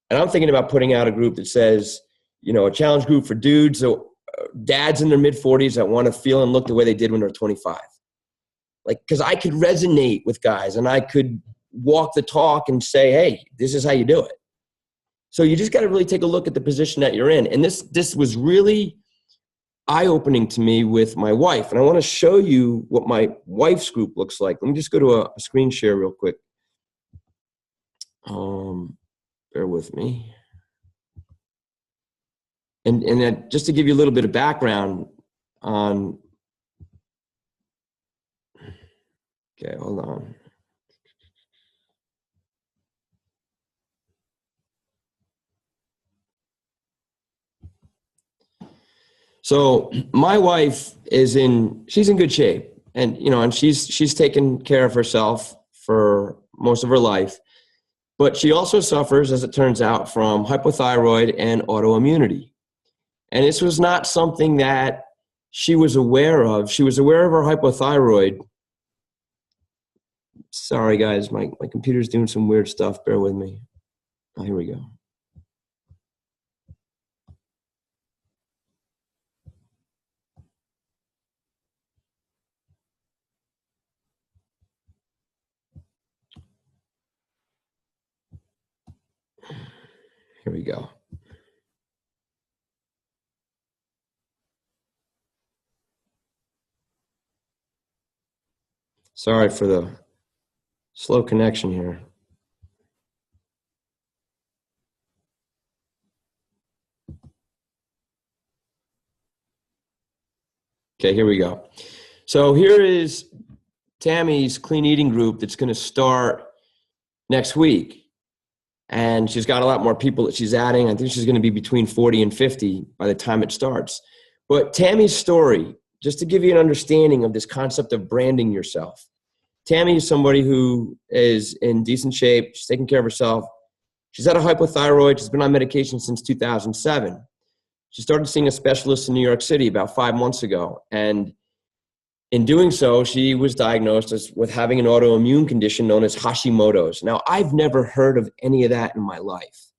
And I'm thinking about putting out a group that says, you know, a challenge group for dudes, so dads in their mid-40s that want to feel and look the way they did when they were 25. Like, because I could resonate with guys and I could walk the talk and say, hey, this is how you do it. So you just got to really take a look at the position that you're in. And this was really eye-opening to me with my wife. And I want to show you what my wife's group looks like. Let me just go to a screen share real quick. Bear with me. And just to give you a little bit of background on, okay, hold on. So my wife she's in good shape, and, you know, and she's taken care of herself for most of her life, but she also suffers, as it turns out, from hypothyroid and autoimmunity. And this was not something that she was aware of. She was aware of her hypothyroid. Sorry, guys, my computer's doing some weird stuff. Bear with me. Oh, here we go. Here we go. Sorry for the slow connection here. Okay, here we go. So here is Tammy's clean eating group that's going to start next week. And she's got a lot more people that she's adding. I think she's going to be between 40 and 50 by the time it starts. But Tammy's story, just to give you an understanding of this concept of branding yourself. Tammy is somebody who is in decent shape. She's taking care of herself. She's had a hypothyroid. She's been on medication since 2007. She started seeing a specialist in New York City about 5 months ago. And in doing so, she was diagnosed with having an autoimmune condition known as Hashimoto's. Now, I've never heard of any of that in my life.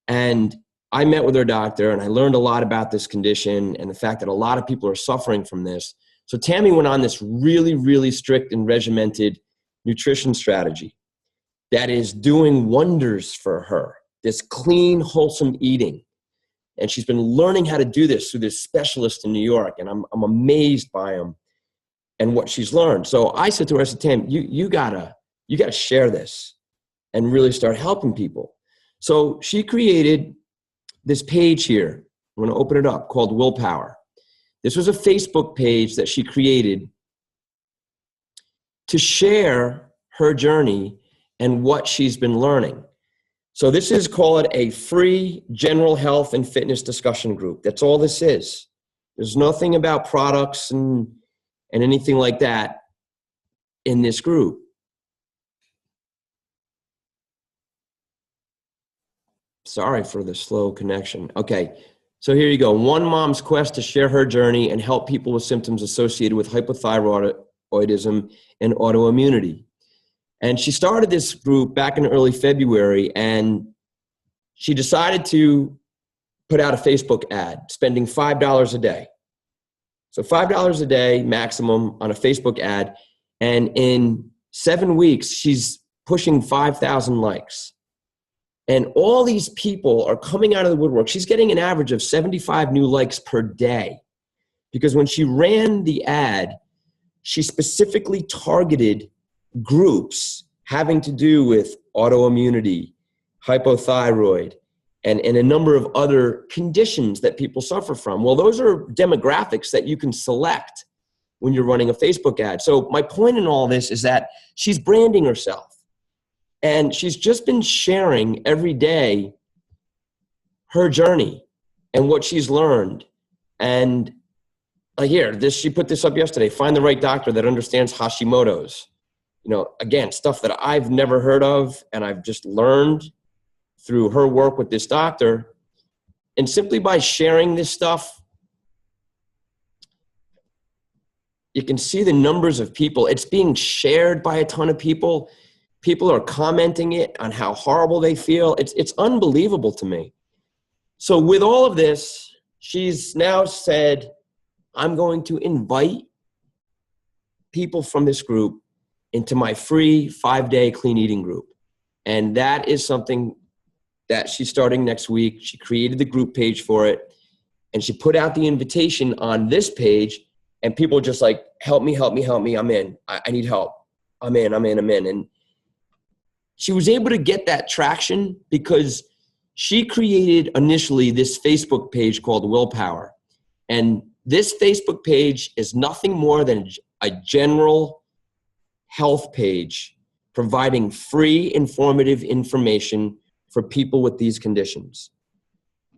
And I met with her doctor, and I learned a lot about this condition and the fact that a lot of people are suffering from this. So Tammy went on this really, really strict and regimented nutrition strategy that is doing wonders for her, this clean, wholesome eating. And she's been learning how to do this through this specialist in New York, and I'm amazed by him and what she's learned. So I said to her, I said, Tam, you gotta share this and really start helping people. So she created this page here. I'm gonna open it up, called Willpower. This was a Facebook page that she created to share her journey and what she's been learning. So this is, call it a free general health and fitness discussion group. That's all this is. There's nothing about products and anything like that in this group. Sorry for the slow connection. Okay, so here you go. One mom's quest to share her journey and help people with symptoms associated with hypothyroidism and autoimmunity. And she started this group back in early February, and she decided to put out a Facebook ad, spending $5 a day. So $5 a day maximum on a Facebook ad. And in 7 weeks, she's pushing 5,000 likes. And all these people are coming out of the woodwork. She's getting an average of 75 new likes per day. Because when she ran the ad, she specifically targeted groups having to do with autoimmunity, hypothyroid, and a number of other conditions that people suffer from. Well, those are demographics that you can select when you're running a Facebook ad. So my point in all this is that she's branding herself. And she's just been sharing every day her journey and what she's learned. And she put this up yesterday, find the right doctor that understands Hashimoto's. You know, again, stuff that I've never heard of and I've just learned through her work with this doctor. And simply by sharing this stuff, you can see the numbers of people. It's being shared by a ton of people. People are commenting it on how horrible they feel. It's unbelievable to me. So with all of this, she's now said, I'm going to invite people from this group into my free 5-day clean eating group. And that is something that she's starting next week. She created the group page for it, and she put out the invitation on this page, and people are just like, help me, I'm in. I need help. I'm in. And she was able to get that traction because she created initially this Facebook page called Willpower. And this Facebook page is nothing more than a general health page providing free informative information for people with these conditions.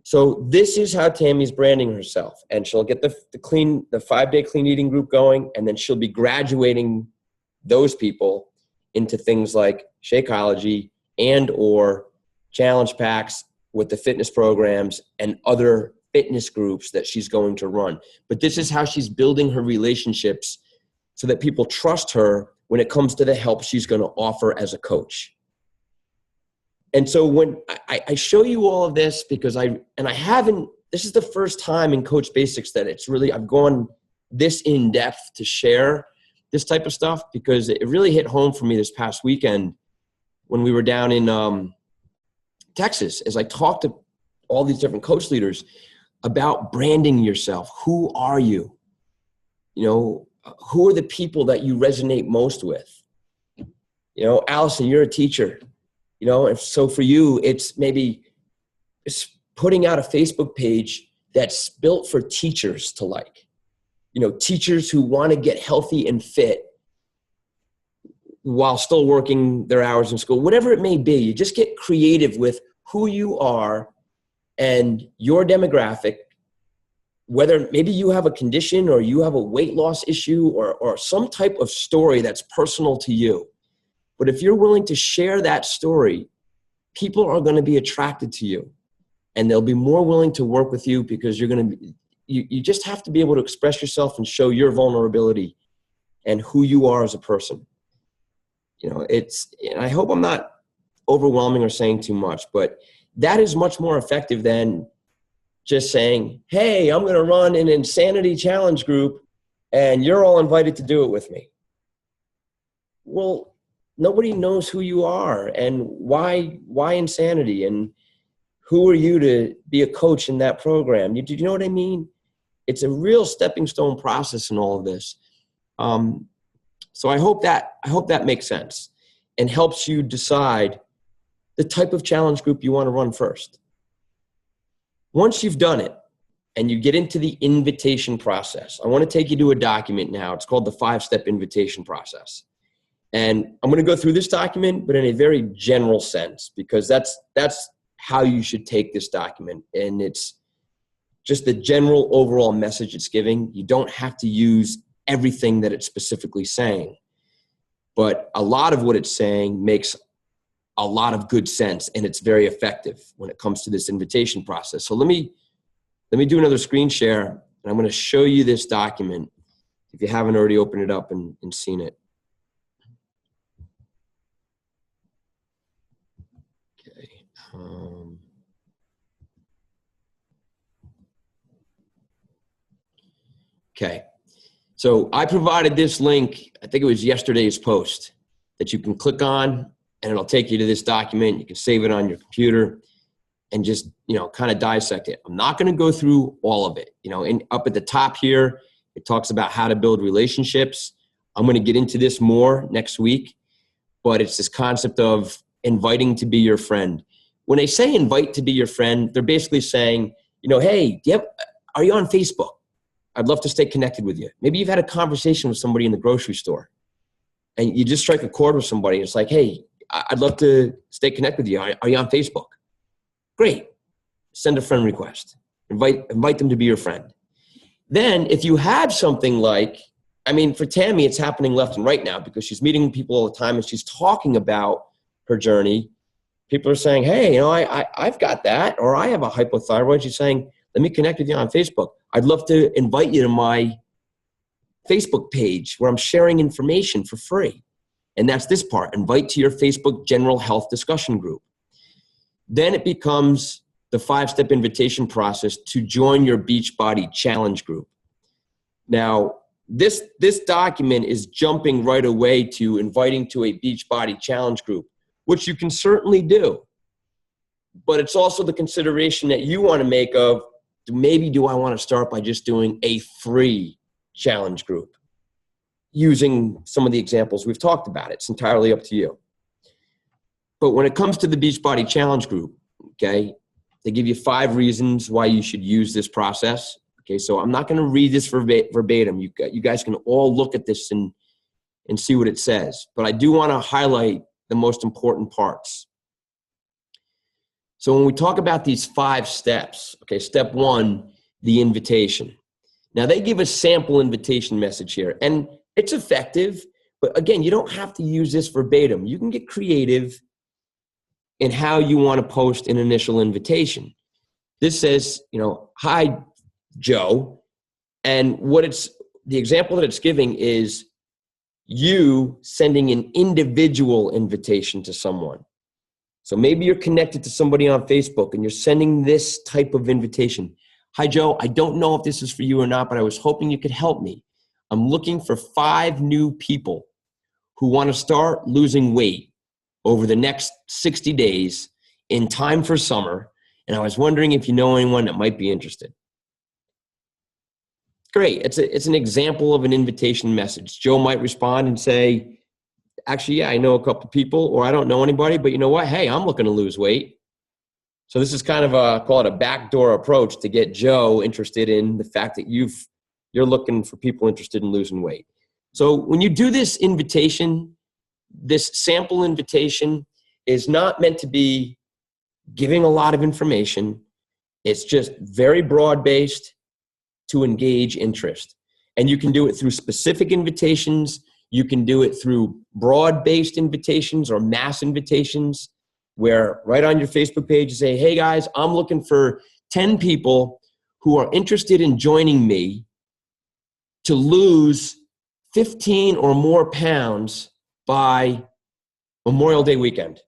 So this is how Tammy's branding herself. And she'll get the 5-day clean eating group going, and then she'll be graduating those people into things like Shakeology and or challenge packs with the fitness programs and other fitness groups that she's going to run. But this is how she's building her relationships so that people trust her when it comes to the help she's going to offer as a coach. And so when I show you all of this, because this is the first time in Coach Basics that I've gone this in depth to share this type of stuff, because it really hit home for me this past weekend when we were down in Texas, as I talked to all these different coach leaders about branding yourself. Who are you? You know, who are the people that you resonate most with? You know, Allison, you're a teacher, you know, and so for you, it's putting out a Facebook page that's built for teachers to like. You know, teachers who want to get healthy and fit while still working their hours in school, whatever it may be. You just get creative with who you are and your demographic whether maybe you have a condition or you have a weight loss issue or some type of story that's personal to you. But if you're willing to share that story, people are going to be attracted to you and they'll be more willing to work with you because you're going to be, you just have to be able to express yourself and show your vulnerability and who you are as a person. You know, and I hope I'm not overwhelming or saying too much, but that is much more effective than just saying, hey, I'm going to run an insanity challenge group and you're all invited to do it with me. Well, nobody knows who you are and why insanity and who are you to be a coach in that program. Do you know what I mean? It's a real stepping stone process in all of this. So I hope that makes sense and helps you decide the type of challenge group you want to run first. Once you've done it and you get into the invitation process, I want to take you to a document now. It's called the 5-step invitation process. And I'm going to go through this document, but in a very general sense, because that's how you should take this document. And it's just the general overall message it's giving. You don't have to use everything that it's specifically saying, but a lot of what it's saying makes a lot of good sense, and it's very effective when it comes to this invitation process. So let me do another screen share, and I'm going to show you this document if you haven't already opened it up and seen it. Okay. Okay. So I provided this link, I think it was yesterday's post, that you can click on and it'll take you to this document. You can save it on your computer and just, kind of dissect it. I'm not going to go through all of it. Up at the top here, it talks about how to build relationships. I'm going to get into this more next week, but it's this concept of inviting to be your friend. When they say invite to be your friend, they're basically saying, hey, are you on Facebook? I'd love to stay connected with you. Maybe you've had a conversation with somebody in the grocery store and you just strike a chord with somebody. It's like, hey, I'd love to stay connected with you. Are you on Facebook? Great. Send a friend request. Invite them to be your friend. Then if you have something like, for Tammy, it's happening left and right now because she's meeting people all the time and she's talking about her journey. People are saying, hey, I've got that, or I have a hypothyroid. She's saying, let me connect with you on Facebook. I'd love to invite you to my Facebook page where I'm sharing information for free. And that's this part, invite to your Facebook general health discussion group. Then it becomes the 5-step invitation process to join your Beachbody challenge group. Now, this document is jumping right away to inviting to a Beachbody challenge group, which you can certainly do. But it's also the consideration that you want to make of, maybe do I want to start by just doing a free challenge group using some of the examples we've talked about. It's entirely up to you. But when it comes to the Beachbody challenge group, okay, they give you 5 reasons why you should use this process. Okay, so I'm not going to read this verbatim. You guys can all look at this and see what it says. But I do want to highlight the most important parts. So when we talk about these 5 steps, okay, step 1, the invitation. Now they give a sample invitation message here, and it's effective, but again, you don't have to use this verbatim. You can get creative in how you want to post an initial invitation. This says, hi, Joe, and the example that it's giving is you sending an individual invitation to someone. So maybe you're connected to somebody on Facebook and you're sending this type of invitation. Hi, Joe. I don't know if this is for you or not, but I was hoping you could help me. I'm looking for 5 new people who want to start losing weight over the next 60 days in time for summer. And I was wondering if you know anyone that might be interested. Great. It's an example of an invitation message. Joe might respond and say, actually, yeah, I know a couple people, or I don't know anybody, but you know what? Hey, I'm looking to lose weight. So this is kind of call it a backdoor approach to get Joe interested in the fact that you're looking for people interested in losing weight. So when you do this invitation, this sample invitation is not meant to be giving a lot of information. It's just very broad-based. to engage interest. And you can do it through specific invitations. You can do it through broad-based invitations or mass invitations, where right on your Facebook page you say, hey guys, I'm looking for 10 people who are interested in joining me to lose 15 or more pounds by Memorial Day weekend.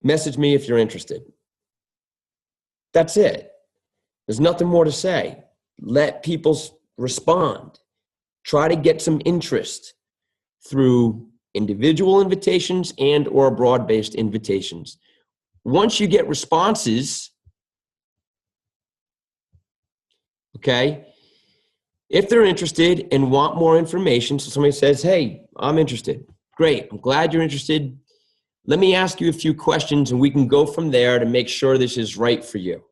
Message me if you're interested. That's it. There's nothing more to say. Let people respond. Try to get some interest through individual invitations and or broad-based invitations. Once you get responses, okay, if they're interested and want more information, so somebody says, hey, I'm interested. Great, I'm glad you're interested. Let me ask you a few questions and we can go from there to make sure this is right for you.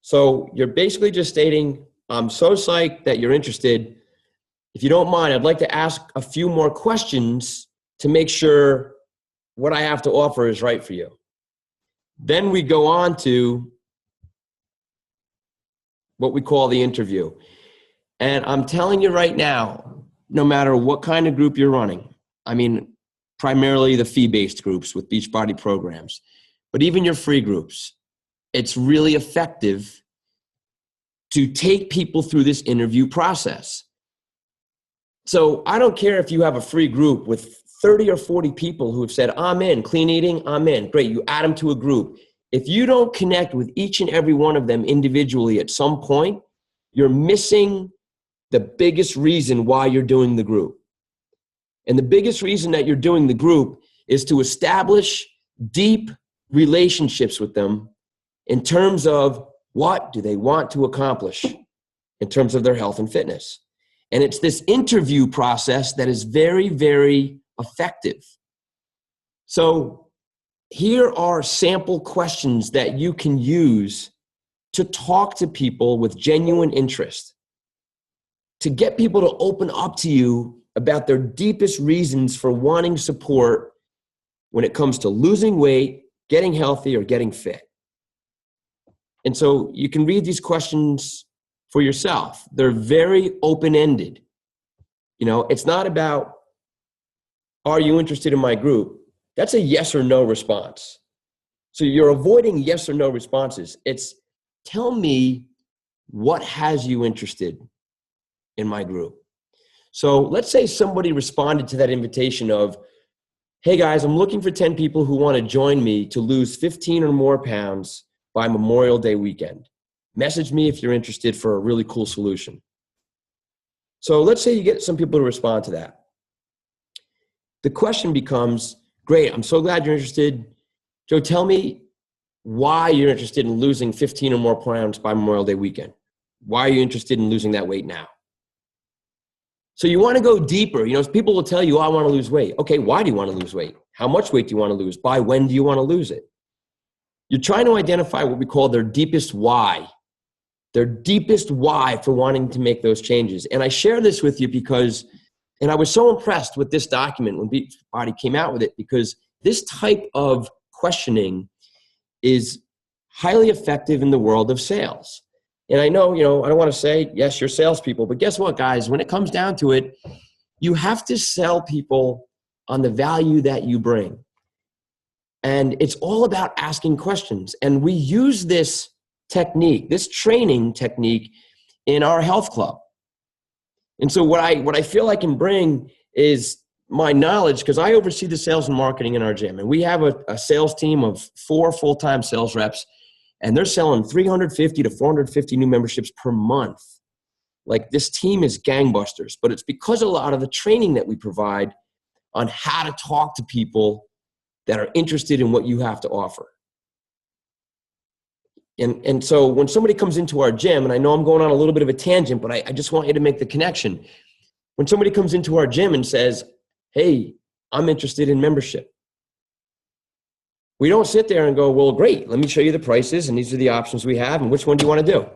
So you're basically just stating, I'm so psyched that you're interested. If you don't mind, I'd like to ask a few more questions to make sure what I have to offer is right for you. Then we go on to what we call the interview. And I'm telling you right now, no matter what kind of group you're running, I mean, primarily the fee-based groups with Beachbody programs, but even your free groups, it's really effective to take people through this interview process. So I don't care if you have a free group with 30 or 40 people who have said, I'm in, clean eating, I'm in. Great, you add them to a group. If you don't connect with each and every one of them individually at some point, you're missing the biggest reason why you're doing the group. And the biggest reason that you're doing the group is to establish deep relationships with them in terms of what do they want to accomplish in terms of their health and fitness. And it's this interview process that is very, very effective. So here are sample questions that you can use to talk to people with genuine interest, to get people to open up to you about their deepest reasons for wanting support when it comes to losing weight, getting healthy, or getting fit. And so you can read these questions for yourself. They're very open-ended. You know, it's not about, are you interested in my group? That's a yes or no response. So you're avoiding yes or no responses. It's, tell me what has you interested in my group. So let's say somebody responded to that invitation of, hey guys, I'm looking for 10 people who want to join me to lose 15 or more pounds by Memorial Day weekend. Message me if you're interested for a really cool solution. So let's say you get some people to respond to that. The question becomes, great, I'm so glad you're interested. Joe, tell me why you're interested in losing 15 or more pounds by Memorial Day weekend. Why are you interested in losing that weight now? So you want to go deeper. You know, people will tell you, oh, I want to lose weight. Okay, why do you want to lose weight? How much weight do you want to lose? By when do you want to lose it? You're trying to identify what we call their deepest why. Their deepest why for wanting to make those changes. And I share this with you because, and I was so impressed with this document when Beachbody came out with it, because this type of questioning is highly effective in the world of sales. And I know, you know, I don't want to say, yes, you're salespeople, but guess what, guys? When it comes down to it, you have to sell people on the value that you bring. And it's all about asking questions. And we use this technique, this training technique in our health club. And so what I feel I can bring is my knowledge, because I oversee the sales and marketing in our gym. And we have a sales team of 4 full-time sales reps, and they're selling 350 to 450 new memberships per month. Like, this team is gangbusters, but it's because of a lot of the training that we provide on how to talk to people that are interested in what you have to offer. And so when somebody comes into our gym, and I know I'm going on a little bit of a tangent, but I just want you to make the connection. When somebody comes into our gym and says, hey, I'm interested in membership, we don't sit there and go, well, great, let me show you the prices, and these are the options we have, and which one do you want to do?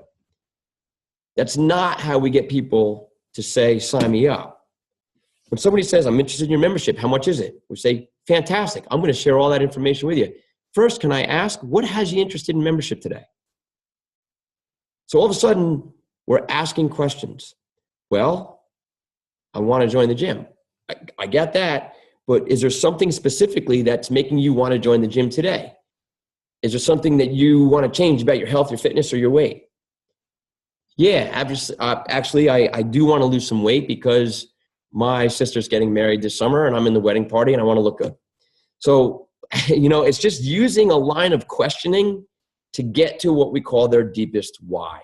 That's not how we get people to say, sign me up. When somebody says, I'm interested in your membership, how much is it? We say, fantastic, I'm going to share all that information with you. First, can I ask, what has you interested in membership today? So all of a sudden, we're asking questions. Well, I want to join the gym. I get that, but is there something specifically that's making you want to join the gym today? Is there something that you want to change about your health, your fitness, or your weight? Yeah, actually, I do want to lose some weight because my sister's getting married this summer and I'm in the wedding party and I want to look good. So, it's just using a line of questioning to get to what we call their deepest why.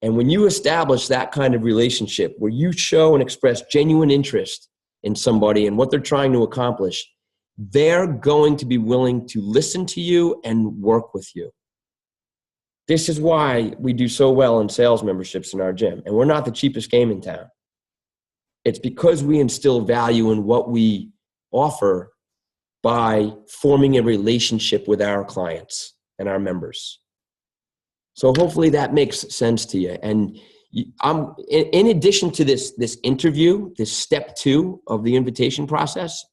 And when you establish that kind of relationship where you show and express genuine interest in somebody and what they're trying to accomplish, they're going to be willing to listen to you and work with you. This is why we do so well in sales memberships in our gym. And we're not the cheapest game in town. It's because we instill value in what we offer by forming a relationship with our clients and our members. So hopefully that makes sense to you. And I'm in addition to this interview, this step 2 of the invitation process,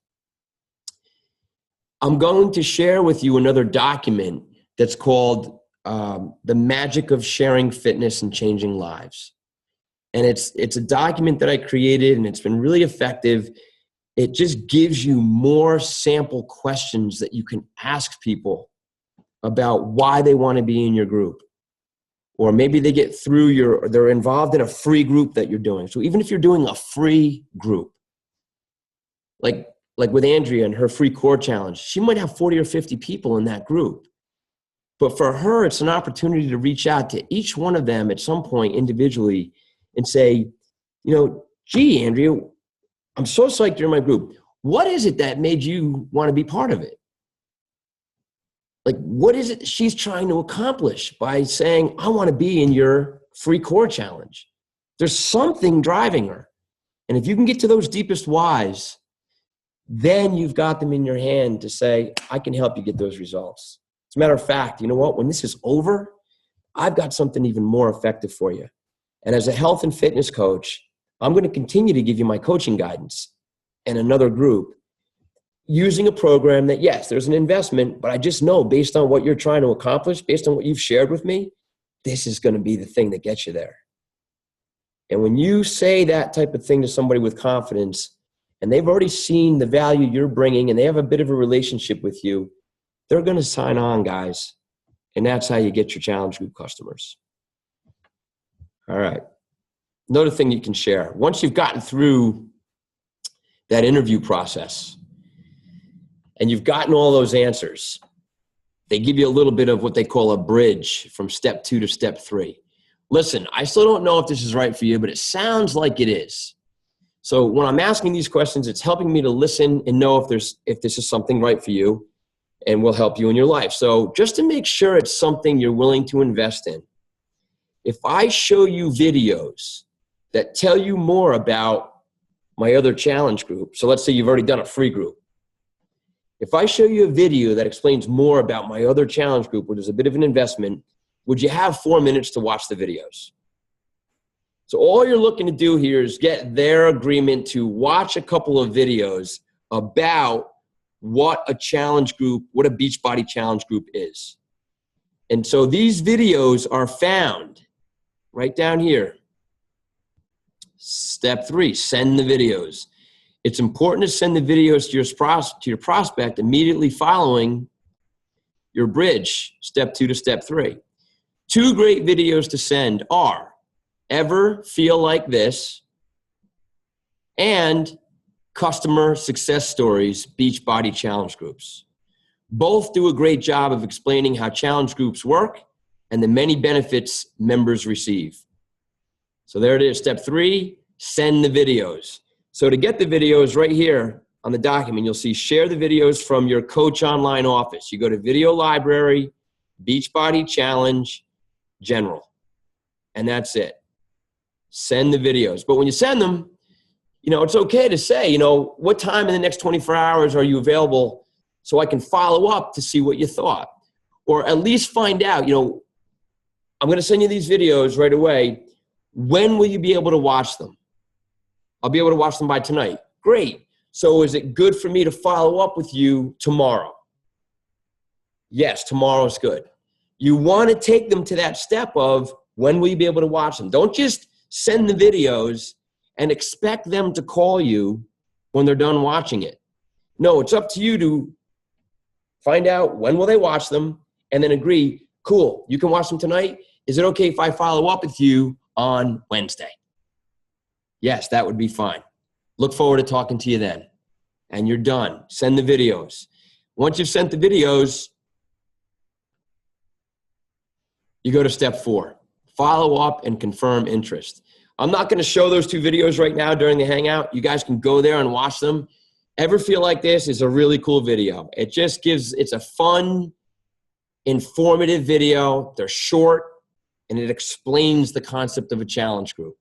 I'm going to share with you another document that's called The Magic of Sharing Fitness and Changing Lives. And it's a document that I created and it's been really effective. It just gives you more sample questions that you can ask people about why they want to be in your group. Or maybe they get through they're involved in a free group that you're doing. So even if you're doing a free group, like with Andrea and her free core challenge, she might have 40 or 50 people in that group. But for her, it's an opportunity to reach out to each one of them at some point individually and say, gee, Andrea, I'm so psyched you're in my group. What is it that made you want to be part of it? Like, what is it she's trying to accomplish by saying, I want to be in your free core challenge? There's something driving her. And if you can get to those deepest whys, then you've got them in your hand to say, I can help you get those results. As a matter of fact, you know what? When this is over, I've got something even more effective for you. And as a health and fitness coach, I'm going to continue to give you my coaching guidance and another group using a program that, yes, there's an investment, but I just know based on what you're trying to accomplish, based on what you've shared with me, this is going to be the thing that gets you there. And when you say that type of thing to somebody with confidence, and they've already seen the value you're bringing, and they have a bit of a relationship with you, they're going to sign on, guys. And that's how you get your challenge group customers. All right. Another thing you can share. Once you've gotten through that interview process and you've gotten all those answers, they give you a little bit of what they call a bridge from step 2 to step 3. Listen, I still don't know if this is right for you, but it sounds like it is. So when I'm asking these questions, it's helping me to listen and know if this is something right for you and will help you in your life. So just to make sure it's something you're willing to invest in, if I show you videos that tell you more about my other challenge group, so let's say you've already done a free group. If I show you a video that explains more about my other challenge group, where there's a bit of an investment, would you have 4 minutes to watch the videos? So all you're looking to do here is get their agreement to watch a couple of videos about what a challenge group, what a Beachbody challenge group is. And so these videos are found right down here. Step 3, send the videos. It's important to send the videos to your prospect immediately following your bridge, step 2 to step 3. 2 great videos to send are Ever Feel Like This and Customer Success Stories, Beachbody Challenge Groups. Both do a great job of explaining how challenge groups work and the many benefits members receive. So there it is, step 3, send the videos. So to get the videos right here on the document, you'll see share the videos from your coach online office. You go to video library, Beachbody Challenge, general, and that's it. Send the videos. But when you send them, it's okay to say, what time in the next 24 hours are you available so I can follow up to see what you thought? Or at least find out, I'm going to send you these videos right away. When will you be able to watch them? I'll be able to watch them by tonight. Great. So is it good for me to follow up with you tomorrow? Yes, tomorrow's good. You want to take them to that step of When will you be able to watch them? Don't just send the videos and expect them to call you when they're done watching it. No, it's up to you to find out when will they watch them and then agree, cool, you can watch them tonight. Is it okay if I follow up with you on Wednesday? Yes, that would be fine. Look forward to talking to you then. And you're done. Send the videos. Once you've sent the videos, you go to step 4. Follow up and confirm interest. I'm not going to show those 2 videos right now during the Hangout. You guys can go there and watch them. Ever Feel Like This is a really cool video. It just it's a fun, informative video. They're short, and it explains the concept of a challenge group.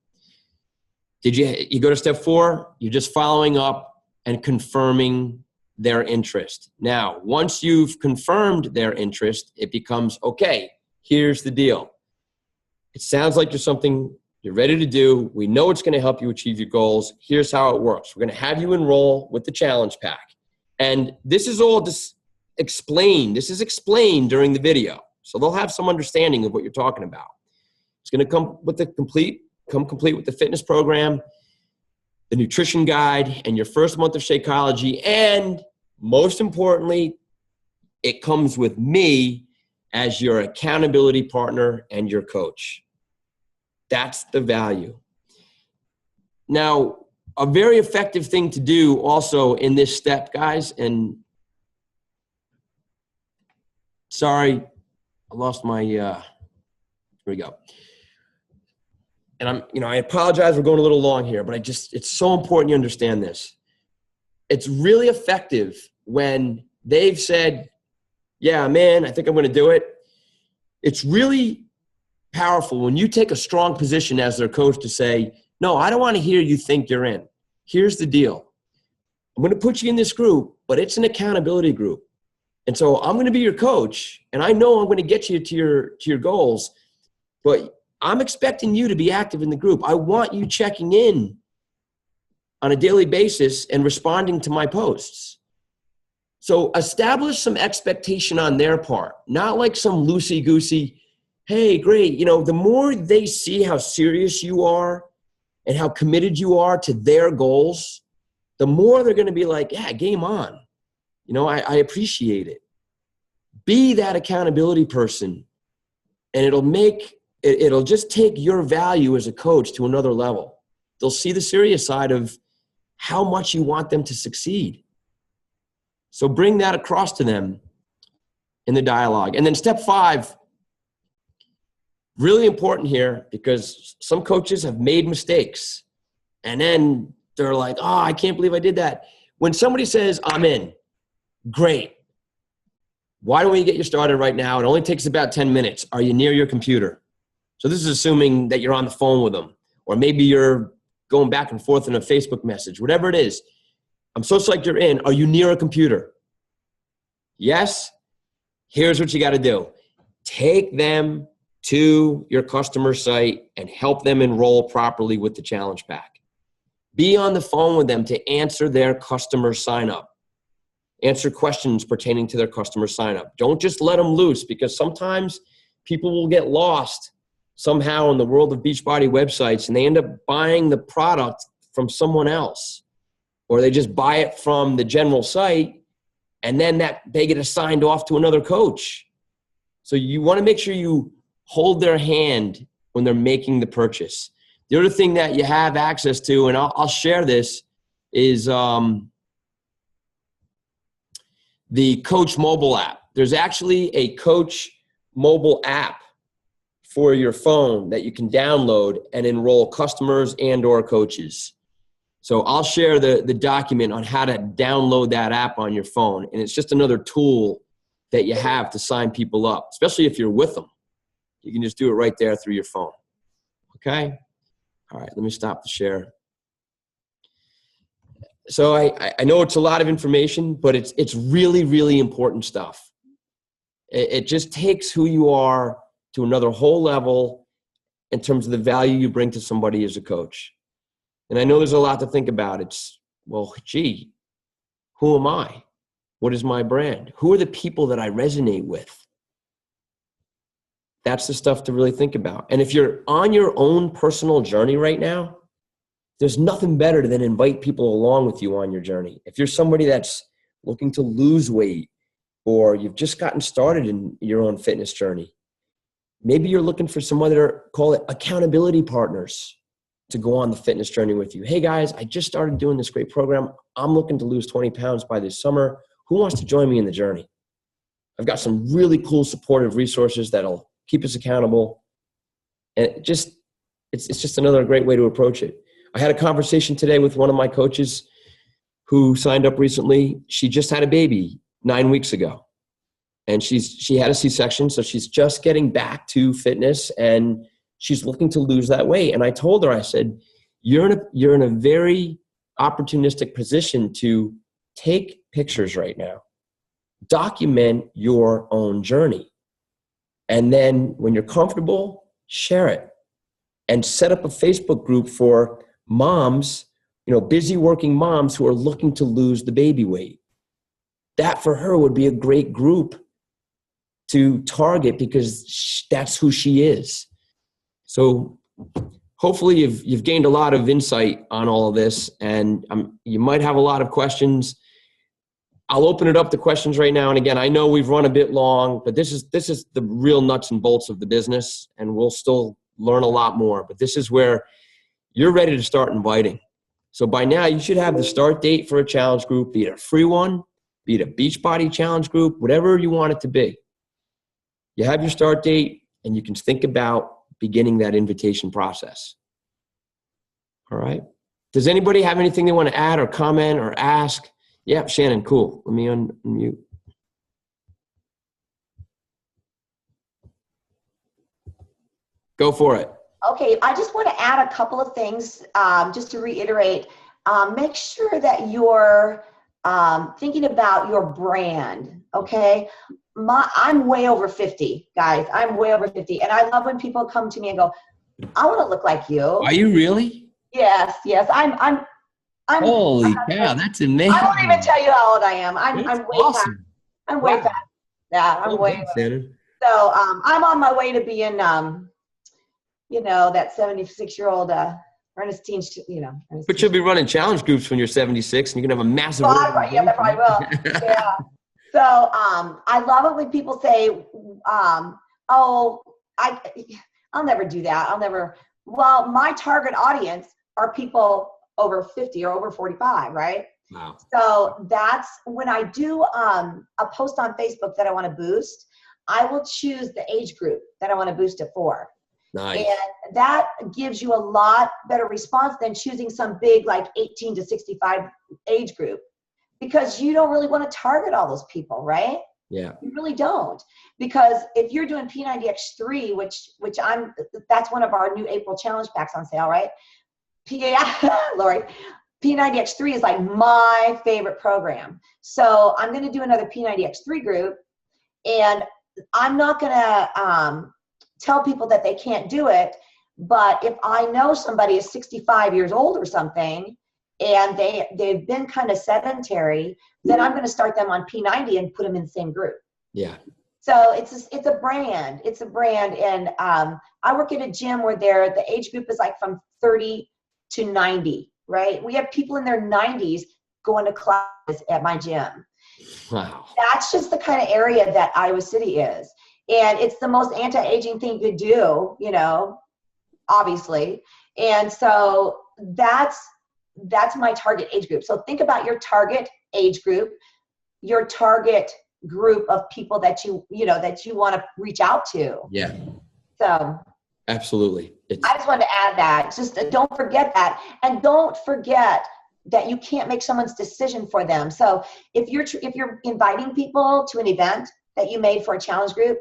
You go to step 4, you're just following up and confirming their interest. Now, once you've confirmed their interest, it becomes, okay, here's the deal. It sounds like there's something you're ready to do. We know it's going to help you achieve your goals. Here's how it works. We're going to have you enroll with the challenge pack. And this is all just explained. This is explained during the video. So they'll have some understanding of what you're talking about. It's going to come complete with the fitness program, the nutrition guide, and your first month of Shakeology. And most importantly, it comes with me as your accountability partner and your coach. That's the value. Now, a very effective thing to do also in this step, guys, and sorry, I lost my, here we go. And I apologize, we're going a little long here, but it's so important you understand this. It's really effective when they've said, yeah, man, I think I'm going to do it. It's really powerful when you take a strong position as their coach to say, no, I don't want to hear you think you're in. Here's the deal. I'm going to put you in this group, but it's an accountability group. And so I'm going to be your coach, and I know I'm going to get you to your goals, but I'm expecting you to be active in the group. I want you checking in on a daily basis and responding to my posts. So establish some expectation on their part, not like some loosey-goosey, hey, great. The more they see how serious you are and how committed you are to their goals, the more they're going to be like, yeah, game on. I appreciate it. Be that accountability person, and it'll just take your value as a coach to another level. They'll see the serious side of how much you want them to succeed. So bring that across to them in the dialogue. And then step 5, really important here, because some coaches have made mistakes and then they're like, oh, I can't believe I did that. When somebody says, I'm in, great. Why don't we get you started right now? It only takes about 10 minutes. Are you near your computer? So this is assuming that you're on the phone with them, or maybe you're going back and forth in a Facebook message, whatever it is. I'm so psyched you're in. Are you near a computer? Yes. Here's what you got to do. Take them to your customer site and help them enroll properly with the challenge pack. Be on the phone with them to answer their customer sign up. Answer questions pertaining to their customer sign up. Don't just let them loose, because sometimes people will get lost somehow in the world of Beachbody websites and they end up buying the product from someone else, or they just buy it from the general site and then they get assigned off to another coach. So you want to make sure you hold their hand when they're making the purchase. The other thing that you have access to, and I'll share this, is the Coach mobile app. There's actually a Coach mobile app for your phone that you can download and enroll customers and or coaches. So I'll share the document on how to download that app on your phone. And it's just another tool that you have to sign people up, especially if you're with them. You can just do it right there through your phone. Okay? All right, let me stop the share. So I know it's a lot of information, but it's really, really important stuff. It just takes who you are to another whole level in terms of the value you bring to somebody as a coach. And I know there's a lot to think about. It's, well, gee, who am I? What is my brand? Who are the people that I resonate with? that's the stuff to really think about. And if you're on your own personal journey right now, there's nothing better than invite people along with you on your journey. If you're somebody that's looking to lose weight, or you've just gotten started in your own fitness journey, maybe you're looking for some other, call it accountability partners, to go on the fitness journey with you. Hey guys, I just started doing this great program. I'm looking to lose 20 pounds by this summer. Who wants to join me in the journey? I've got some really cool supportive resources that'll keep us accountable. And it's just another great way to approach it. I had a conversation today with one of my coaches who signed up recently. She just had a baby 9 weeks ago, and she had a C-section. So she's just getting back to fitness, and she's looking to lose that weight. And I told her, I said, you're in a very opportunistic position to take pictures right now, document your own journey. And then when you're comfortable, share it, and set up a Facebook group for moms, busy working moms who are looking to lose the baby weight. That for her would be a great group to target, because that's who she is. So hopefully you've gained a lot of insight on all of this, and you might have a lot of questions. I'll open it up to questions right now. And again, I know we've run a bit long, but this is the real nuts and bolts of the business, and we'll still learn a lot more. But this is where you're ready to start inviting. So by now you should have the start date for a challenge group, be it a free one, be it a Beachbody challenge group, whatever you want it to be. You have your start date, and you can think about beginning that invitation process. All right. Does anybody have anything they want to add or comment or ask? Yeah, Shannon, cool. Let me unmute. Go for it. Okay, I just want to add a couple of things just to reiterate. Make sure that you're thinking about your brand, okay? I'm way over 50, guys. I'm way over 50. And I love when people come to me and go, I want to look like you. Are you really? Yes. I'm Holy cow, that's amazing. I won't even tell you how old I am. I'm way awesome. back. I'm way back. Yeah, I'm way back. So I'm on my way to being, that 76-year-old Ernestine, Ernestine. But you'll be running challenge groups when you're 76, and you're going to have a massive. Yeah, I probably will. Yeah. So I love it when people say, I'll never do that. Well, my target audience are people over 50 or over 45, right? Wow. So that's when I do a post on Facebook that I want to boost, I will choose the age group that I want to boost it for. Nice. And that gives you a lot better response than choosing some big, like 18 to 65 age group, because you don't really want to target all those people, right? Yeah. You really don't. Because if you're doing P90X3, which that's one of our new April challenge packs on sale, right? Lori, P90X3 is like my favorite program. So I'm going to do another P90X3 group, and I'm not going to tell people that they can't do it. But if I know somebody is 65 years old or something, and they've been kind of sedentary, then I'm going to start them on P90 and put them in the same group. Yeah. So it's a brand. It's a brand. And I work at a gym where the age group is like from 30 to 90, right? We have people in their 90s going to classes at my gym. Wow. That's just the kind of area that Iowa City is. And it's the most anti-aging thing you could do, obviously. And so that's my target age group. So think about your target age group, your target group of people that you want to reach out to. Yeah. So absolutely. I just wanted to add that. Just don't forget that. And don't forget that you can't make someone's decision for them. So if you're inviting people to an event that you made for a challenge group,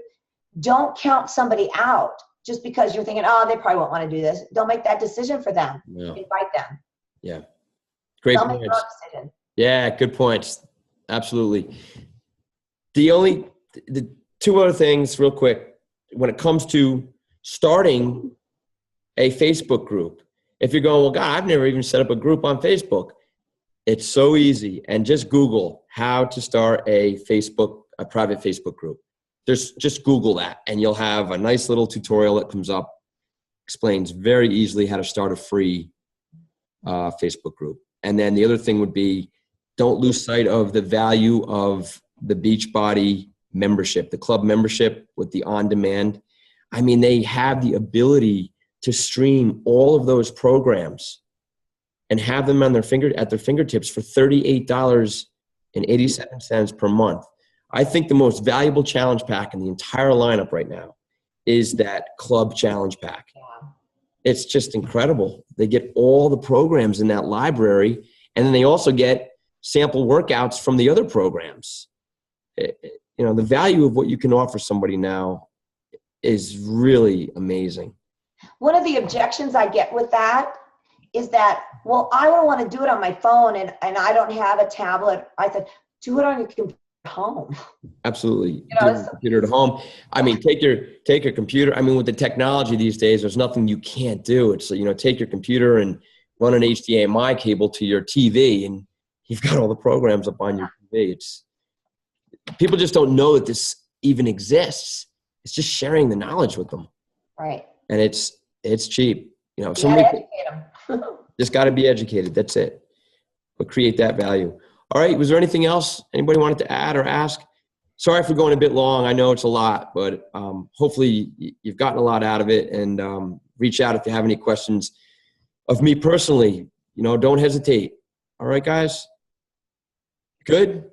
don't count somebody out just because you're thinking, oh, they probably won't want to do this. Don't make that decision for them. No. Invite them. Yeah. Great They'll points. make their own decision. Yeah, good points. Absolutely. The two other things real quick, when it comes to starting a Facebook group, if you're going, well, God, I've never even set up a group on Facebook. It's so easy. And just Google how to start a private Facebook group. just Google that, and you'll have a nice little tutorial that comes up, explains very easily how to start a free Facebook group. And then the other thing would be, don't lose sight of the value of the Beachbody membership, the club membership with the on-demand. I mean, they have the ability to stream all of those programs and have them on at their fingertips for $38.87 per month. I think the most valuable challenge pack in the entire lineup right now is that club challenge pack. It's just incredible. They get all the programs in that library, and then they also get sample workouts from the other programs. The value of what you can offer somebody now is really amazing. One of the objections I get with that is that, well, I don't want to do it on my phone and I don't have a tablet. I said, do it on your computer at home. Absolutely. Do your computer at home. I mean, take your computer. I mean, with the technology these days, there's nothing you can't do. It's, take your computer and run an HDMI cable to your TV, and you've got all the programs up on your TV. People just don't know that this even exists. It's just sharing the knowledge with them. Right. And it's cheap. Somebody educate them. Just got to be educated. That's it. But create that value. All right. Was there anything else anybody wanted to add or ask? Sorry for going a bit long. I know it's a lot, but hopefully you've gotten a lot out of it, and reach out if you have any questions of me personally. Don't hesitate. All right, guys. Good?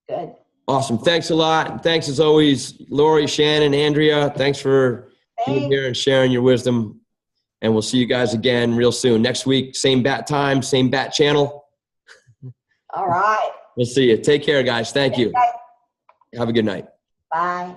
Good. Awesome. Thanks a lot. And thanks as always, Lori, Shannon, Andrea. Thanks for being here and sharing your wisdom. And we'll see you guys again real soon. Next week, same bat time, same bat channel. All right. We'll see you. Take care, guys. Thank you. Bye. Have a good night. Bye.